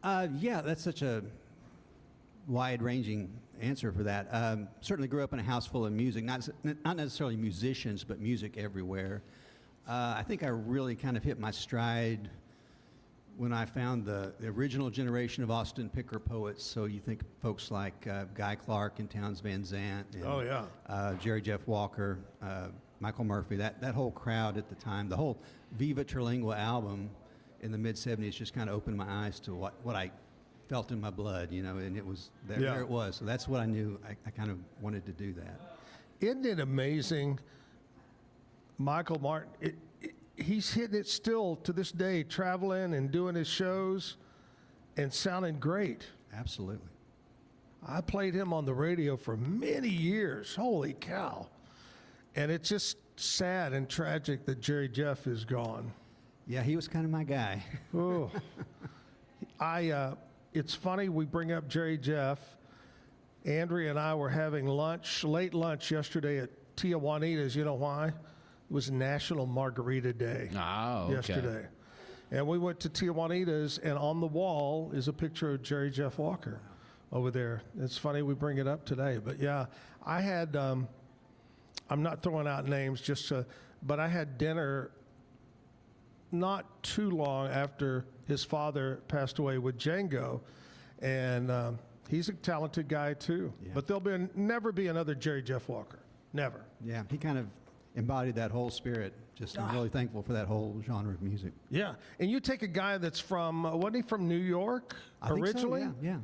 Yeah, that's such a wide-ranging answer for that. Certainly grew up in a house full of music, not necessarily musicians, but music everywhere. I think I really kind of hit my stride when I found the original generation of Austin Picker poets. So you think folks like Guy Clark and Townes Van Zandt, and, Jerry Jeff Walker, Michael Murphy, that whole crowd at the time, the whole Viva Terlingua album in the mid-'70s just kind of opened my eyes to what I felt in my blood, and it was, there it was. So that's what I knew. I kind of wanted to do that. Isn't it amazing? Michael Martin, he's hitting it still to this day, traveling and doing his shows and sounding great. Absolutely. I played him on the radio for many years. Holy cow. And it's just sad and tragic that Jerry Jeff is gone. Yeah, he was kind of my guy. Oh, it's funny we bring up Jerry Jeff. Andrea and I were having lunch, late lunch yesterday at Tia Juanita's. You know why? It was National Margarita Day yesterday. And we went to Tia Juanita's, and on the wall is a picture of Jerry Jeff Walker over there. It's funny we bring it up today. But yeah, I had, I'm not throwing out names, but I had dinner not too long after his father passed away with Django, and he's a talented guy too. Yeah. But there'll never be another Jerry Jeff Walker, never. Yeah, he kind of embodied that whole spirit. I'm really thankful for that whole genre of music. Yeah, and you take a guy that's from, wasn't he from New York originally? I think so, yeah.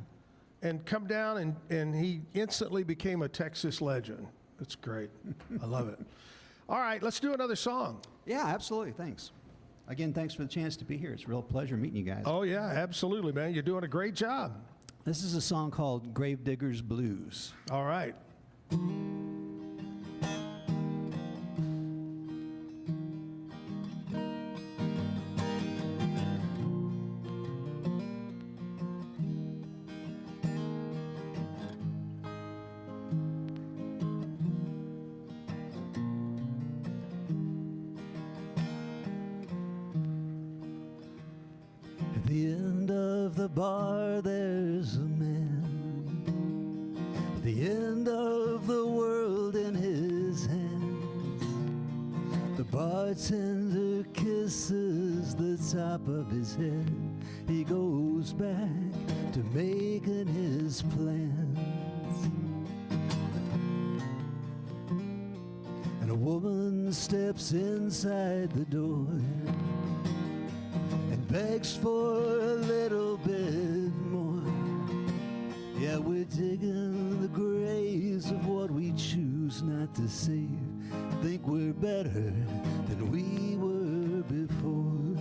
And come down, and he instantly became a Texas legend. It's great. I love it. All right, let's do another song. Yeah, absolutely. Thanks. Again, thanks for the chance to be here. It's a real pleasure meeting you guys. Oh, yeah, absolutely, man. You're doing a great job. This is a song called Gravedigger's Blues. All right. At the end of the bar, there's a man the end of the world in his hands. The bartender kisses the top of his head. He goes back to making his plans. And a woman steps inside the door and begs for a little bit more. Yeah, we're digging the graves of what we choose not to save. Think we're better than we were before.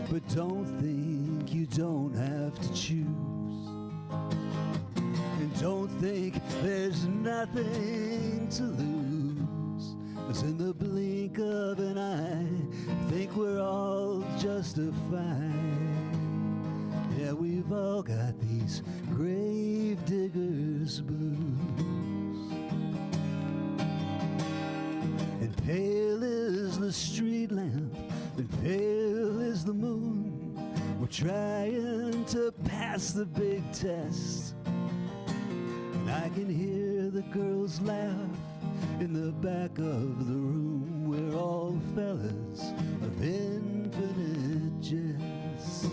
But don't think you don't have to choose. And don't think there's nothing to lose. 'Cause in the blink of an eye, think we're all justified. Yeah, we've all got these grave diggers blues. And pale is the street lamp, and pale is the moon. We're trying to pass the big test. And I can hear the girls laugh in the back of the room. We're all fellas of infinite jest.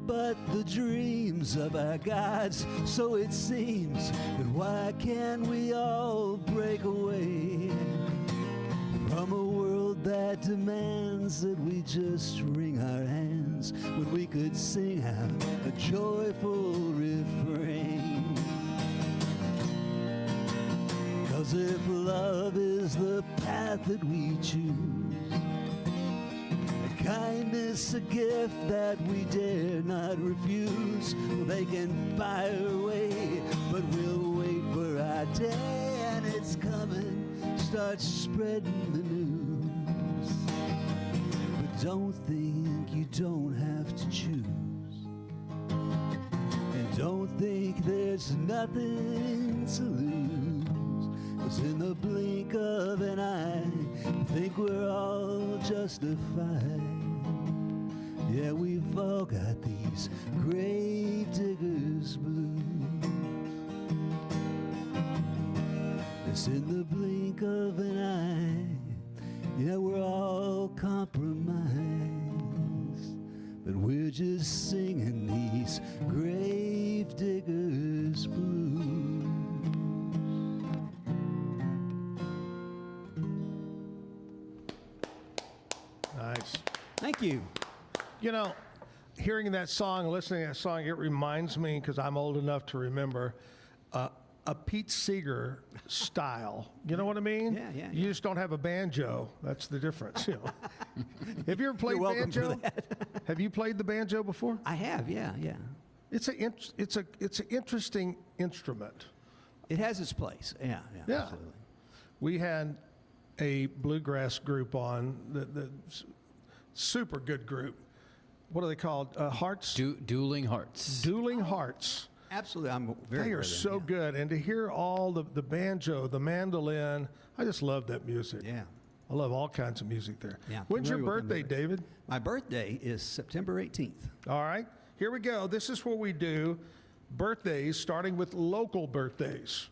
But the dreams of our gods, so it seems. But why can't we all break away from a world that demands that we just wring our hands when we could sing out a joyful refrain? 'Cause if love is the path that we choose, kindness a gift that we dare not refuse. Well, they can fire away, but we'll wait for our day, and it's coming. Start spreading the news. But don't think you don't have to choose. And don't think there's nothing to lose. 'Cause in the blink of an eye, I think we're all justified. Yeah, we've all got these grave diggers blues. It's in the blink of an eye. Yeah, we're all compromised, but we're just singing these grave diggers blues. Nice. Thank you. You know, hearing that song, listening to that song, it reminds me, because I'm old enough to remember, a Pete Seeger style. You know what I mean? Yeah. You just don't have a banjo. That's the difference. You know. Have you ever played You're welcome banjo? for that. Have you played the banjo before? I have, yeah. It's an interesting instrument. It has its place. Yeah. Absolutely. We had a bluegrass group on, the super good group. What are they called? Hearts? Dueling Hearts. Dueling Hearts. Absolutely. I'm very They are so good. And to hear all the banjo, the mandolin, I just love that music. Yeah. I love all kinds of music there. Yeah. When's your Familiar with birthday, them. David? My birthday is September 18th. All right. Here we go. This is what we do. Birthdays, starting with local birthdays.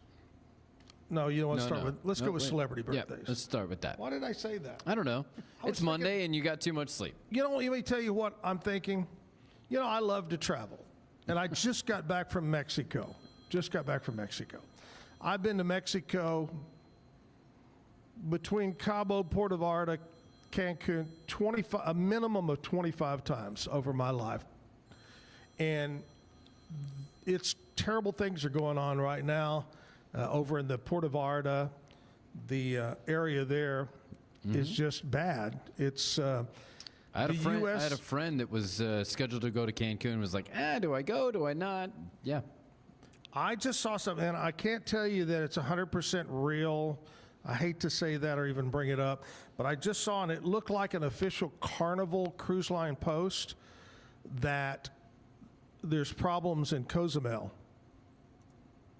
No, you don't want to start with. Let's go with celebrity birthdays. Yeah, let's start with that. Why did I say that? I don't know. It's Monday and you got too much sleep. You know, let me tell you what I'm thinking. You know, I love to travel. And I just got back from Mexico. I've been to Mexico between Cabo, Puerto Vallarta, Cancun, a minimum of 25 times over my life. And it's terrible things are going on right now over in the Puerto Vallarta. The area there is just bad. It's I had a friend that was scheduled to go to Cancun. Was like, do I go? Do I not? Yeah. I just saw something, and I can't tell you that it's 100% real. I hate to say that or even bring it up, but I just saw, and it looked like an official Carnival Cruise Line post, that there's problems in Cozumel.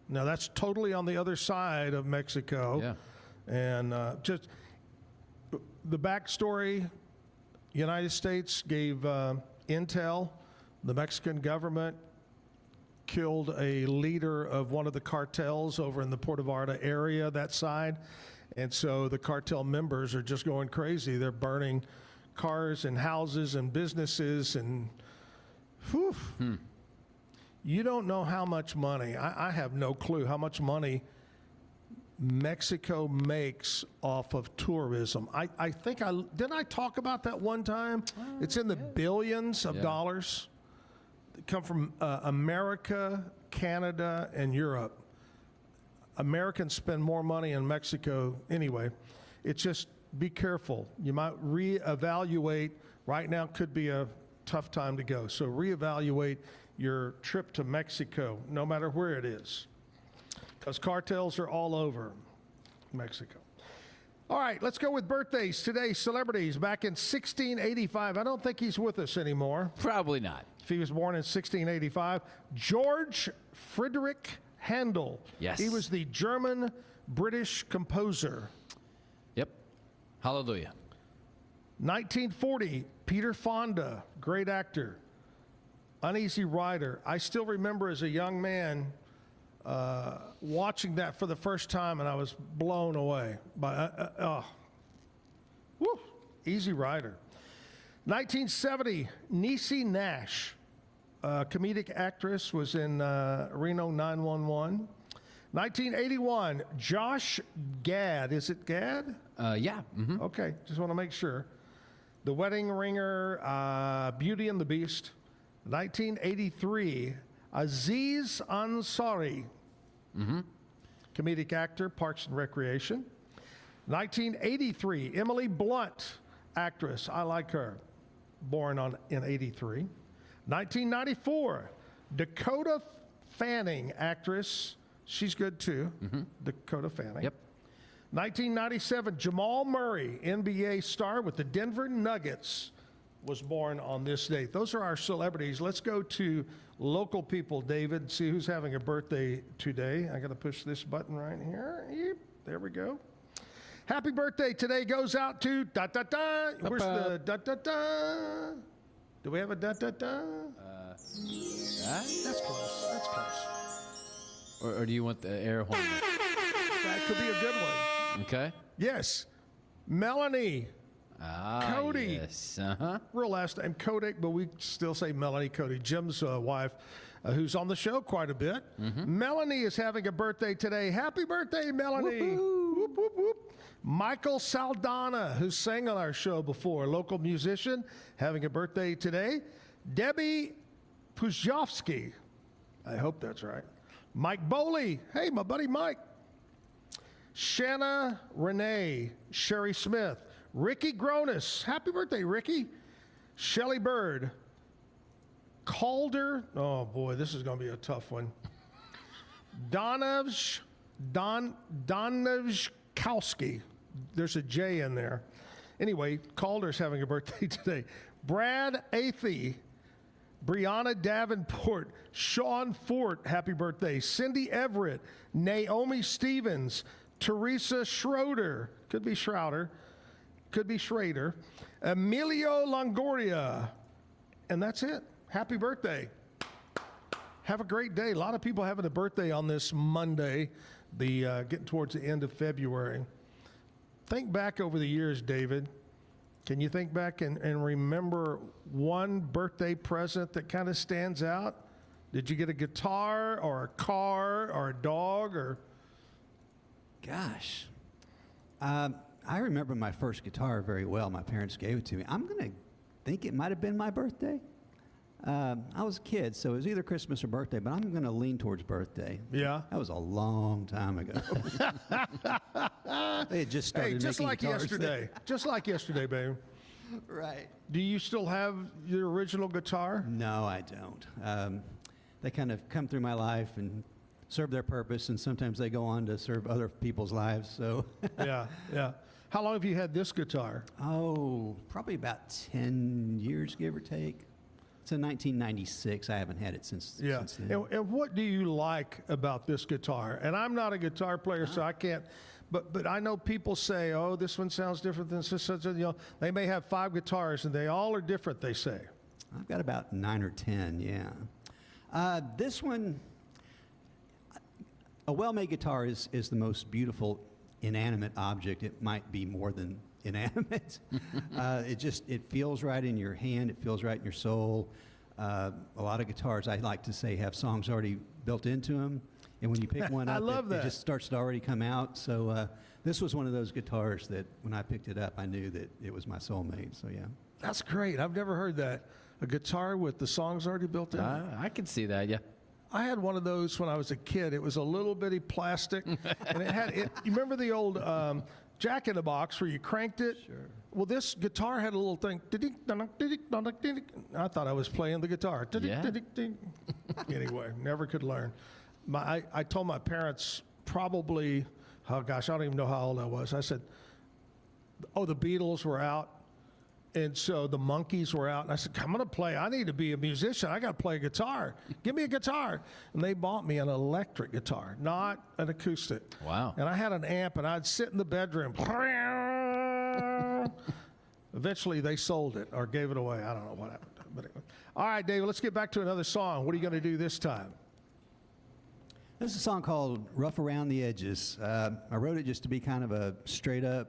Now, that's totally on the other side of Mexico. Yeah. And just the backstory, United States gave intel. The Mexican government killed a leader of one of the cartels over in the Puerto Vallarta area, that side. And so the cartel members are just going crazy. They're burning cars and houses and businesses and whew. You don't know how much money, I have no clue how much money Mexico makes off of tourism. I think didn't I talk about that one time? It's in the billions of dollars that come from America, Canada, and Europe. Americans spend more money in Mexico anyway. It's just be careful. You might reevaluate. Right now could be a tough time to go. So reevaluate your trip to Mexico, no matter where it is, because cartels are all over Mexico. All right, let's go with birthdays today. Celebrities back in 1685. I don't think he's with us anymore. Probably not. If he was born in 1685. George Friedrich Handel. Yes. He was the German-British composer. Yep. Hallelujah. 1940, Peter Fonda, great actor. Uneasy Rider. I still remember as a young man watching that for the first time, and I was blown away by Easy Rider. 1970, Niecy Nash, comedic actress, was in Reno 911. 1981, Josh Gad. Is it Gad? Yeah. Mm-hmm. Okay, just want to make sure. The Wedding Ringer, Beauty and the Beast. 1983, Aziz Ansari, comedic actor, Parks and Recreation. 1983, Emily Blunt, actress. I like her. Born in 83. 1994, Dakota Fanning, actress. She's good too. Dakota Fanning. Yep. 1997, Jamal Murray, NBA star with the Denver Nuggets, was born on this date. Those are our celebrities. Let's go to local people, David, see who's having a birthday today. I got to push this button right here. Yep, there we go. Happy birthday today goes out to da-da-da. Where's the da-da-da? Do we have a da-da-da? That's close. That's close. Or do you want the air horn? That could be a good one. Okay. Yes. Melanie. Cody. Yes. Real last name Kodak, but we still say Melanie Cody, Jim's wife, who's on the show quite a bit. Melanie is having a birthday today. Happy birthday, Melanie. Whoop, whoop, whoop. Michael Saldana, who sang on our show before, local musician, having a birthday today. Debbie Pujovsky, I hope that's right. Mike Boley, hey, my buddy Mike. Shanna Renee, Sherry Smith. Ricky Gronis, happy birthday, Ricky. Shelly Bird. Calder, oh boy, this is going to be a tough one. Donavskowski. There's a J in there. Anyway, Calder's having a birthday today. Brad Athey. Brianna Davenport. Sean Fort, happy birthday. Cindy Everett. Naomi Stevens. Teresa Schroeder. Could be Schroeder. Could be Schrader. Emilio Longoria. And that's it. Happy birthday. Have a great day. A lot of people having a birthday on this Monday, getting towards the end of February. Think back over the years, David. Can you think back and remember one birthday present that kind of stands out? Did you get a guitar or a car or a dog or? Gosh. I remember my first guitar very well. My parents gave it to me. I'm going to think it might have been my birthday. I was a kid, so it was either Christmas or birthday, but I'm going to lean towards birthday. Yeah? That was a long time ago. They had just started just making like guitars yesterday. Just like yesterday, baby. Right. Do you still have your original guitar? No, I don't. They kind of come through my life and serve their purpose, and sometimes they go on to serve other people's lives. So Yeah, yeah. How long have you had this guitar? Oh, probably about 10 years, give or take. It's in 1996. I haven't had it since then. And what do you like about this guitar? And I'm not a guitar player, so I can't. But I know people say, "Oh, this one sounds different than such." You know, they may have 5 guitars, and they all are different. They say. I've got about 9 or 10. Yeah. This one, a well-made guitar is the most beautiful inanimate object. It might be more than inanimate. It feels right in your hand. It feels right in your soul. A lot of guitars, I like to say, have songs already built into them. And when you pick one up, it just starts to already come out. So this was one of those guitars that when I picked it up, I knew that it was my soulmate. So yeah. That's great. I've never heard that. A guitar with the songs already built in. I can see that. Yeah. I had one of those when I was a kid. It was a little bitty plastic, and it had. You remember the old Jack in the Box where you cranked it? Sure. Well, this guitar had a little thing. I thought I was playing the guitar. Yeah. Anyway, never could learn. I told my parents probably, oh gosh, I don't even know how old I was. I said, oh, the Beatles were out. And so the Monkees were out, and I said, I'm going to play. I need to be a musician. I got to play guitar. Give me a guitar. And they bought me an electric guitar, not an acoustic. Wow. And I had an amp, and I'd sit in the bedroom. Eventually, they sold it or gave it away. I don't know what happened. But anyway. All right, David, let's get back to another song. What are you going to do this time? This is a song called Rough Around the Edges. I wrote it just to be kind of a straight-up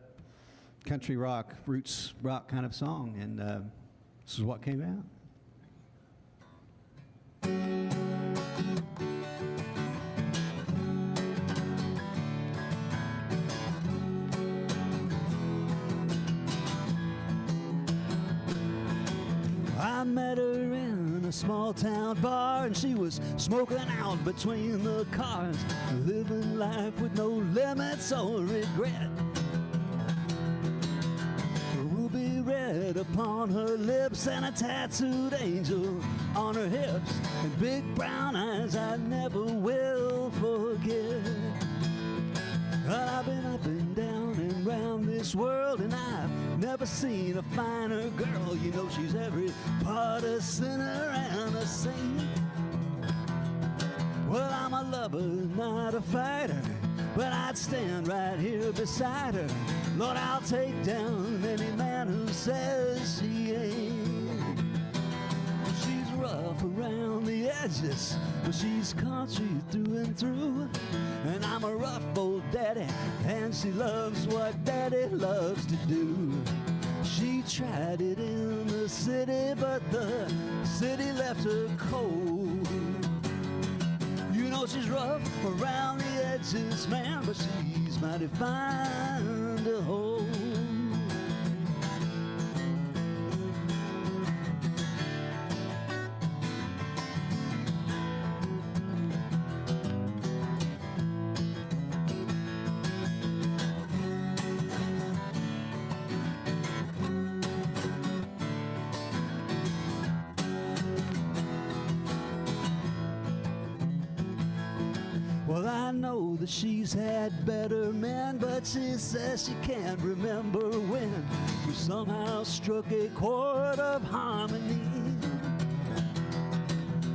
country rock, roots rock kind of song, and this is what came out. I met her in a small town bar, and she was smoking out between the cars, living life with no limits or regret. Ruby red upon her lips and a tattooed angel on her hips, and big brown eyes I never will forget. Well, I've been up and down and round this world, and I've never seen a finer girl. You know she's every part a sinner and a saint. Well, I'm a lover, not a fighter, but I'd stand right here beside her. Lord, I'll take down any man who says she ain't. She's rough around the edges, but she's country through and through. And I'm a rough old daddy, and she loves what daddy loves to do. She tried it in the city, but the city left her cold. You know she's rough around the edges, man, but she's mighty fine to hold. Well, I know that she's had better men, but she says she can't remember when we somehow struck a chord of harmony.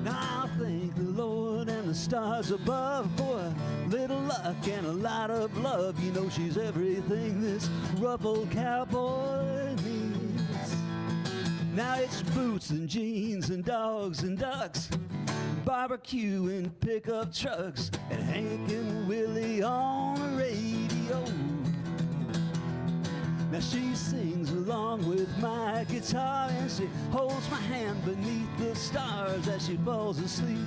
Now I thank the Lord and the stars above for a little luck and a lot of love. You know she's everything this rough old cowboy needs. Now it's boots and jeans and dogs and ducks, barbecue and pickup trucks, and Hank and Willie on the radio. Now she sings along with my guitar, and she holds my hand beneath the stars as she falls asleep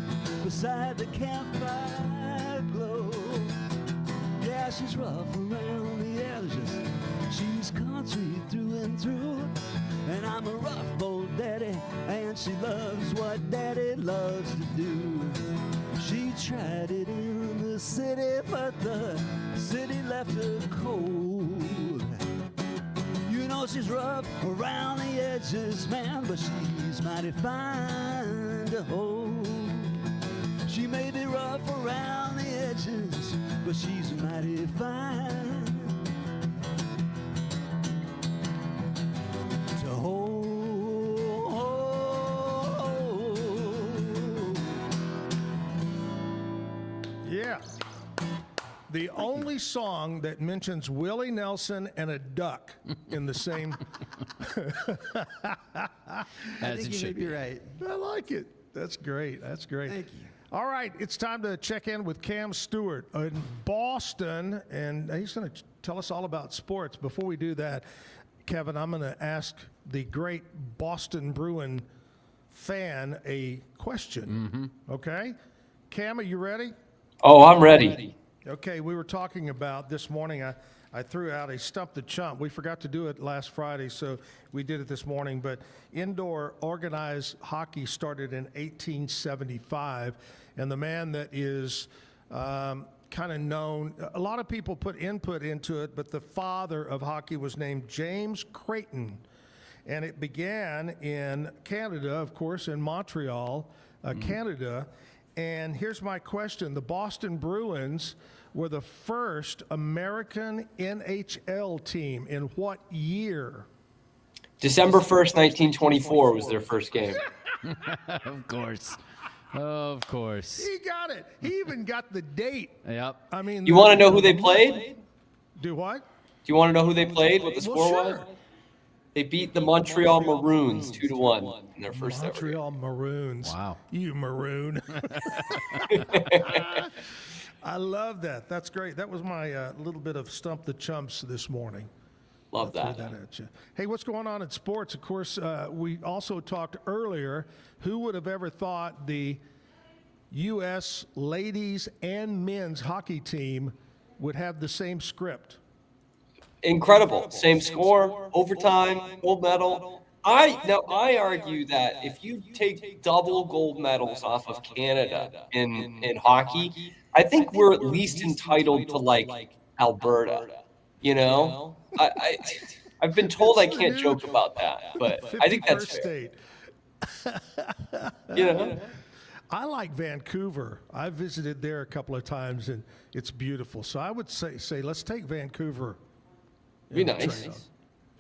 beside the campfire glow. Yeah, she's rough around the edges, she's country through and through. And I'm a rough old daddy, and she loves what daddy loves to do. She tried it in the city, but the city left her cold. You know she's rough around the edges, man, but she's mighty fine to hold. She may be rough around the but she's mighty fine to hold. Yeah. The only song that mentions Willie Nelson and a duck in the same. I think you may be right. I like it. That's great. That's great. Thank you. All right, it's time to check in with Cam Stewart in Boston, and he's going to tell us all about sports. Before we do that, Kevin, I'm going to ask the great Boston Bruin fan a question. Okay? Cam, are you ready? Oh, I'm ready. Okay, we were talking about this morning. I threw out a Stump the Chump. We forgot to do it last Friday, so we did it this morning. But indoor organized hockey started in 1875, and the man that is kind of known, a lot of people put input into it, but the father of hockey was named James Creighton. And it began in Canada, of course, in Montreal, Canada. And here's my question. The Boston Bruins were the first American NHL team in what year? December 1st, 1924 was their first game. Of course. Of course. He got it. He even got the date. Yep. I mean, You want to know who they played? Do what? Do you want to know who they played, what the score sure. was? They beat the Montreal Maroons 2-1 in their first ever. Montreal Maroons. Wow. You maroon. I love that. That's great. That was my little bit of Stump the Chumps this morning. Love Threw that. at you. Hey, what's going on in sports? Of course, we also talked earlier. Who would have ever thought the U.S. ladies and men's hockey team would have the same script? Incredible. Same score, overtime, gold medal. I argue that if you take double gold medals off of Canada in hockey, I think we're at least entitled to like Alberta. You know, I've been told I can't joke about that, but I think that's fair. State. You know, I like Vancouver. I visited there a couple of times, and it's beautiful. So I would say let's take Vancouver. Be nice.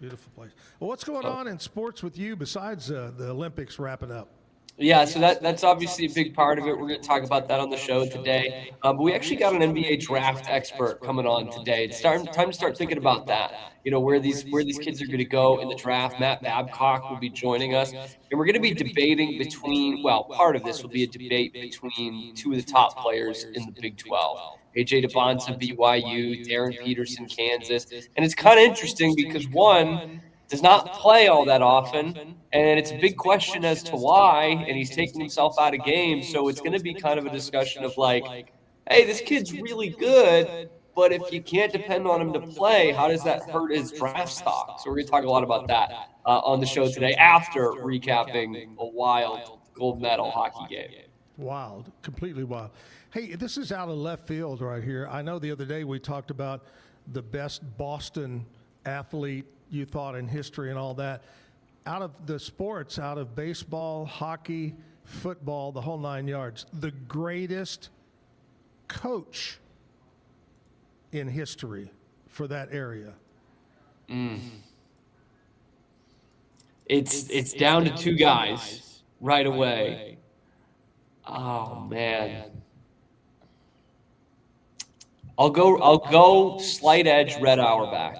Beautiful place. Well, what's going on in sports with you besides the Olympics wrapping up? Yeah, so that's obviously a big part of it. We're going to talk about that on the show today. But we actually got an NBA draft expert coming on today. It's time to start thinking about that. You know, where these kids are going to go in the draft. Matt Babcock will be joining us, and we're going to be debating between. Well, part of this will be a debate between two of the top players in the Big 12. AJ DeBonta, BYU, Darren Peterson, Kansas. And it's kind of interesting because one does not play all that often, and it's a big question as to why, and he's taking himself out of games. So it's going to be kind of a discussion of like, hey, this kid's really good, but if you can't depend on him to play, how does that hurt his draft stock? So we're going to talk a lot about that on the show today after recapping a wild gold medal hockey game. Wild, completely wild. Hey, this is out of left field right here. I know the other day we talked about the best Boston athlete you thought in history and all that. Out of the sports, out of baseball, hockey, football, the whole 9 yards, the greatest coach in history for that area. It's down to two guys right away. Oh man. I'll go slight edge Red Auerbach.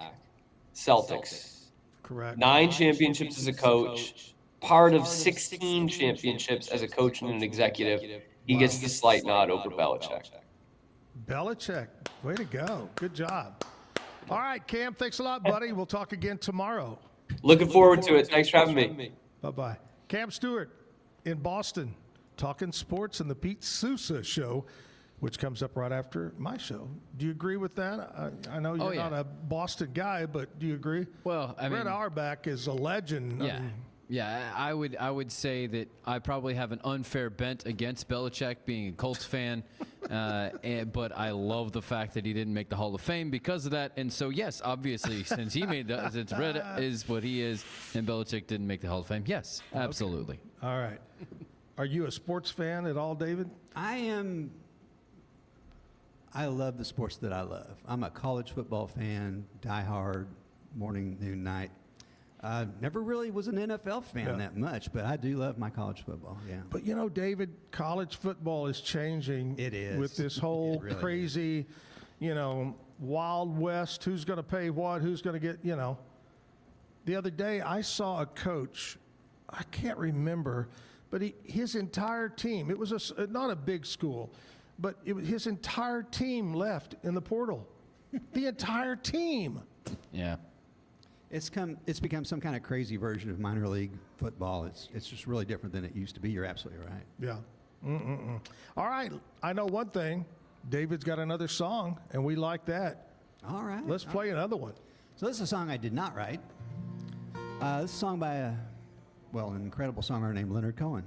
Celtics. Correct. 9 championships as a coach, part of 16 championships as a coach and an executive. He gets the slight nod over Belichick. Belichick, way to go. Good job. All right, Cam, thanks a lot, buddy. We'll talk again tomorrow. Looking forward to it. Thanks for having me. Bye-bye. Cam Stewart in Boston, talking sports in the Pete Sousa Show, which comes up right after my show. Do you agree with that? I know you're not a Boston guy, but do you agree? Well, I mean, Red Auerbach is a legend. Yeah. I would say that I probably have an unfair bent against Belichick, being a Colts fan, but I love the fact that he didn't make the Hall of Fame because of that. And so, yes, obviously, since Red is what he is, and Belichick didn't make the Hall of Fame, yes, absolutely. Okay. All right. Are you a sports fan at all, David? I am I love the sports that I love. I'm a college football fan, diehard, morning, noon, night. Never really was an NFL fan that much, but I do love my college football, yeah. But you know, David, college football is changing. It is. With this whole It really crazy, you know, Wild West, who's going to pay what, who's going to get, you know. The other day, I saw a coach, I can't remember, but his entire team, it was not a big school, but his entire team left in the portal. The entire team. Yeah. It's become some kind of crazy version of minor league football. It's just really different than it used to be. You're absolutely right. Yeah. All right. I know one thing. David's got another song, and we like that. All right. Let's play another one. So this is a song I did not write. This is a song by an incredible songwriter named Leonard Cohen.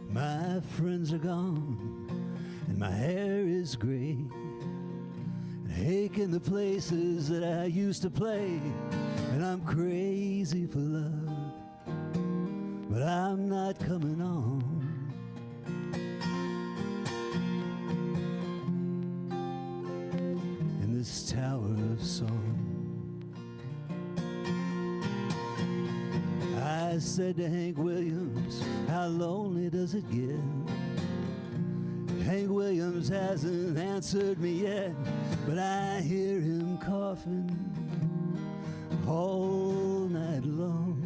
My friends are gone, and my hair is gray, and aching the places that I used to play, and I'm crazy for love, but I'm not coming on. In this tower of song, I said to Hank Williams, how lonely does it get? Hank Williams hasn't answered me yet, but I hear him coughing all night long.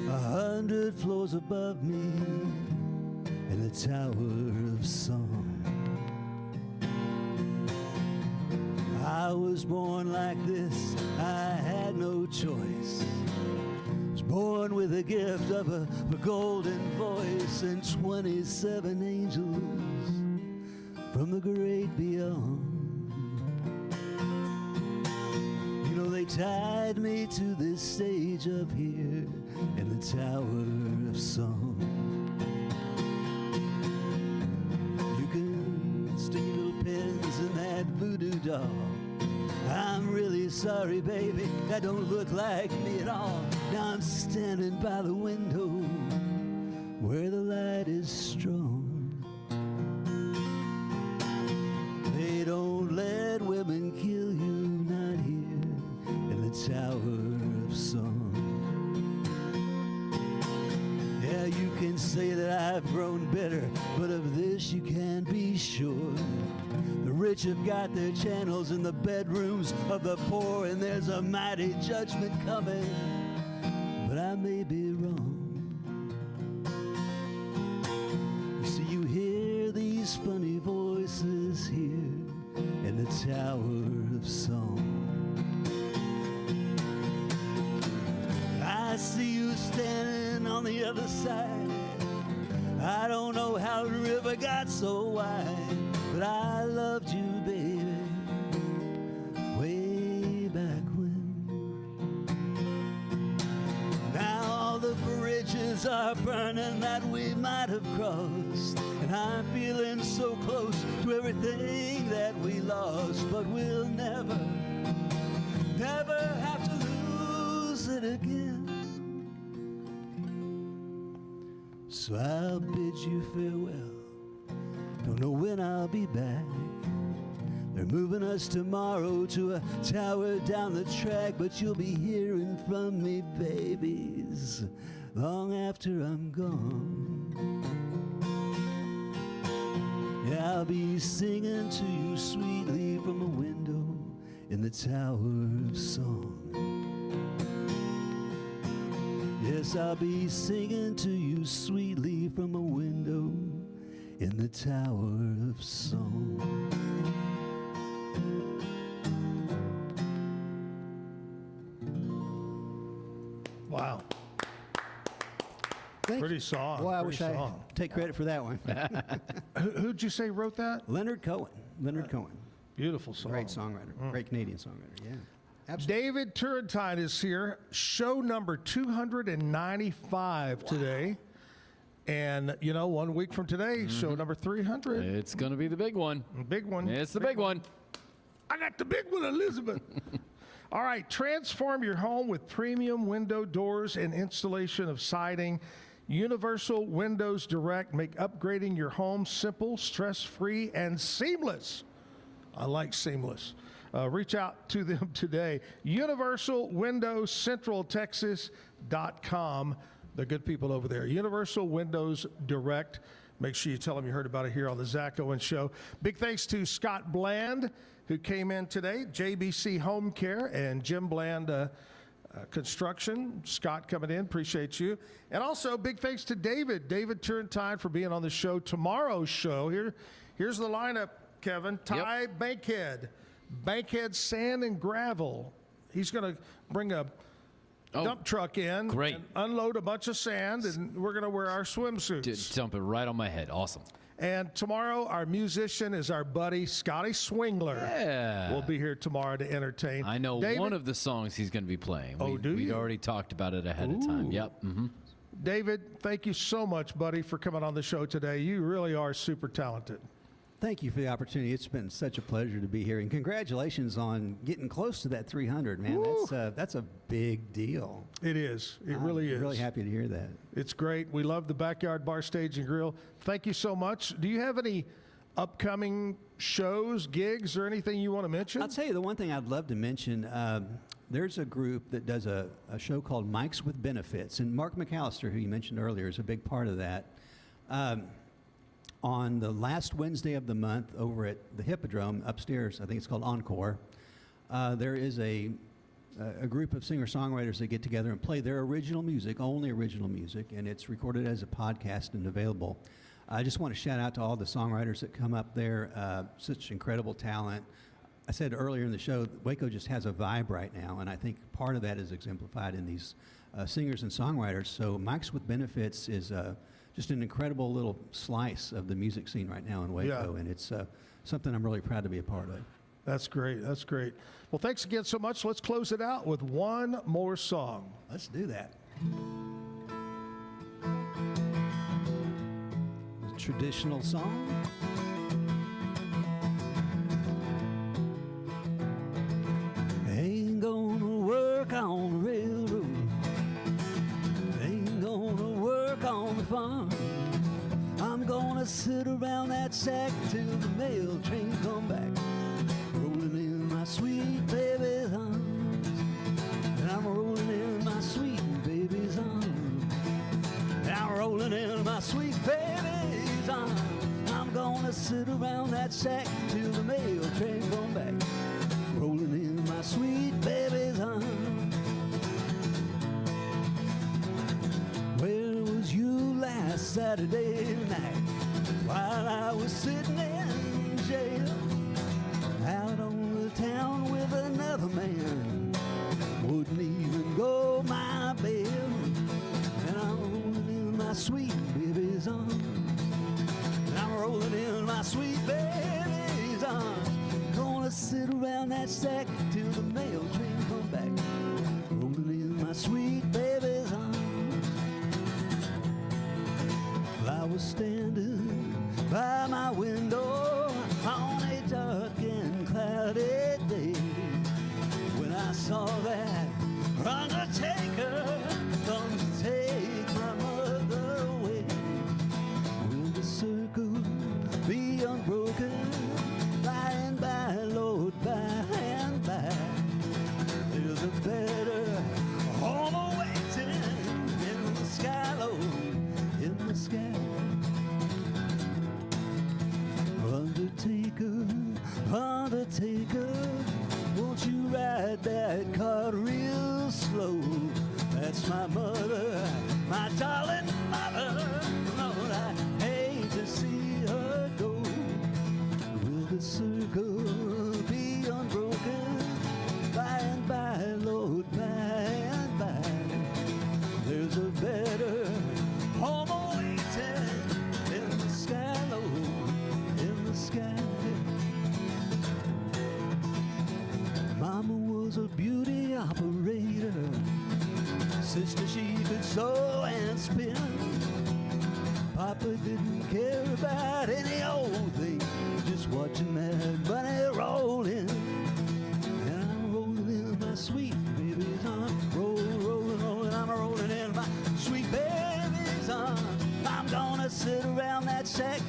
100 floors above me in the tower of song. I was born like this, I had no choice. Was born with the gift of a golden voice and 27 angels from the great beyond. You know, they tied me to this stage up here in the tower of song. You can stick your little pins in that voodoo doll. I'm really sorry, baby, that don't look like me at all. Now I'm standing by the window where the light is strong. They don't let women kill you, not here in the tower of song. Yeah, you can say that I've grown bitter, but of this you can be sure. The rich have got their channels in the bedrooms of the poor, and there's a mighty judgment coming, but I may be wrong. You see, you hear these funny voices here in the tower of song. I see you standing on the other side. I don't know how the river got so wide, but I loved you, baby, way back when. Now all the bridges are burning that we might have crossed, and I'm feeling so close to everything that we lost, but we'll never have to lose it again. So I'll bid you farewell. Don't know when I'll be back. They're moving us tomorrow to a tower down the track, but you'll be hearing from me, babies, long after I'm gone. Yeah, I'll be singing to you sweetly from a window in the tower of song. Yes, I'll be singing to you sweetly from a window in the tower of song. Wow. Pretty song. Well, I pretty wish I song. take credit for that one. Who'd you say wrote that? Leonard Cohen. Leonard Cohen. Beautiful song. Great songwriter. Great Canadian songwriter, yeah. David Turrintine is here. Show number 295 today. And, you know, 1 week from today, show number 300. It's going to be the big one. Big one. It's the big one. I got the big one, Elizabeth. All right, transform your home with premium window doors and installation of siding. Universal Windows Direct make upgrading your home simple, stress-free, and seamless. I like seamless. Reach out to them today. UniversalWindowsCentralTexas.com. The good people over there. Universal Windows Direct. Make sure you tell them you heard about it here on the Zack Owen Show. Big thanks to Scott Bland, who came in today, JBC Home Care, and Jim Bland Construction. Scott coming in, appreciate you. And also, big thanks to David Turrintine for being on the show. Tomorrow's show, here's the lineup, Kevin. Ty Bankhead Sand and Gravel. He's going to bring a dump truck in, and unload a bunch of sand, and we're going to wear our swimsuits. Dump it right on my head. Awesome. And tomorrow, our musician is our buddy Scotty Swingler. Yeah. We'll be here tomorrow to entertain. I know David, one of the songs he's going to be playing. We'd already talked about it ahead of time. Yep. Mm-hmm. David, thank you so much, buddy, for coming on the show today. You really are super talented. Thank you for the opportunity. It's been such a pleasure to be here, and congratulations on getting close to that 300, man. That's a big deal. It is. It really is. I'm really happy to hear that. It's great. We love the Backyard Bar, Stage, and Grill. Thank you so much. Do you have any upcoming shows, gigs, or anything you want to mention? I'll tell you the one thing I'd love to mention. There's a group that does a show called Mics with Benefits, and Mark McAllister, who you mentioned earlier, is a big part of that. On the last Wednesday of the month over at the Hippodrome upstairs, I think it's called Encore, there is a group of singer-songwriters that get together and play their original music, only original music, and it's recorded as a podcast and available. I just want to shout out to all the songwriters that come up there, such incredible talent. I said earlier in the show, Waco just has a vibe right now, and I think part of that is exemplified in these singers and songwriters. So Mics with Benefits is just an incredible little slice of the music scene right now in Waco, and it's something I'm really proud to be a part of. That's great. That's great. Well, thanks again so much. Let's close it out with one more song. Let's do that. A traditional song. Ain't gonna work on the railroad. Ain't gonna work on the farm. I'm gonna sit around that sack till the mail train come back, rolling in my sweet baby's arms. And I'm rolling in my sweet baby's arms. I'm rolling in my sweet baby's arms. I'm gonna sit around that sack till the mail train come back, rolling in my sweet baby's arms. Where was you last Saturday night while I was sitting in jail? Out on the town with another man, wouldn't even go my bail. And I'm rolling in my sweet baby's arms. And I'm rolling in my sweet baby's arms. Gonna sit around that sack till the mail train come back, rolling in my sweet baby's arms. I was standing by my window on a dark and cloudy day when I saw that undertaker come to take my mother away. Will the circle be unbroken by and by, Lord, by and by? There's a better home awaiting in the sky, Lord, in the sky. Undertaker, Undertaker, won't you ride that cart real slow? That's my mother, my darling mother. Lord, I hate to see her go. Will the circle be unbroken by and by, Lord, by and by? There's a better home awaiting in the sky, Lord, in the sky. Mama was a beauty operator. Sister, she could sew and spin. Papa didn't care about any old thing, just watching that money roll in. And I'm rolling in my sweet baby's arms. Rolling, I'm rolling in my sweet baby's arms. I'm gonna sit around that shack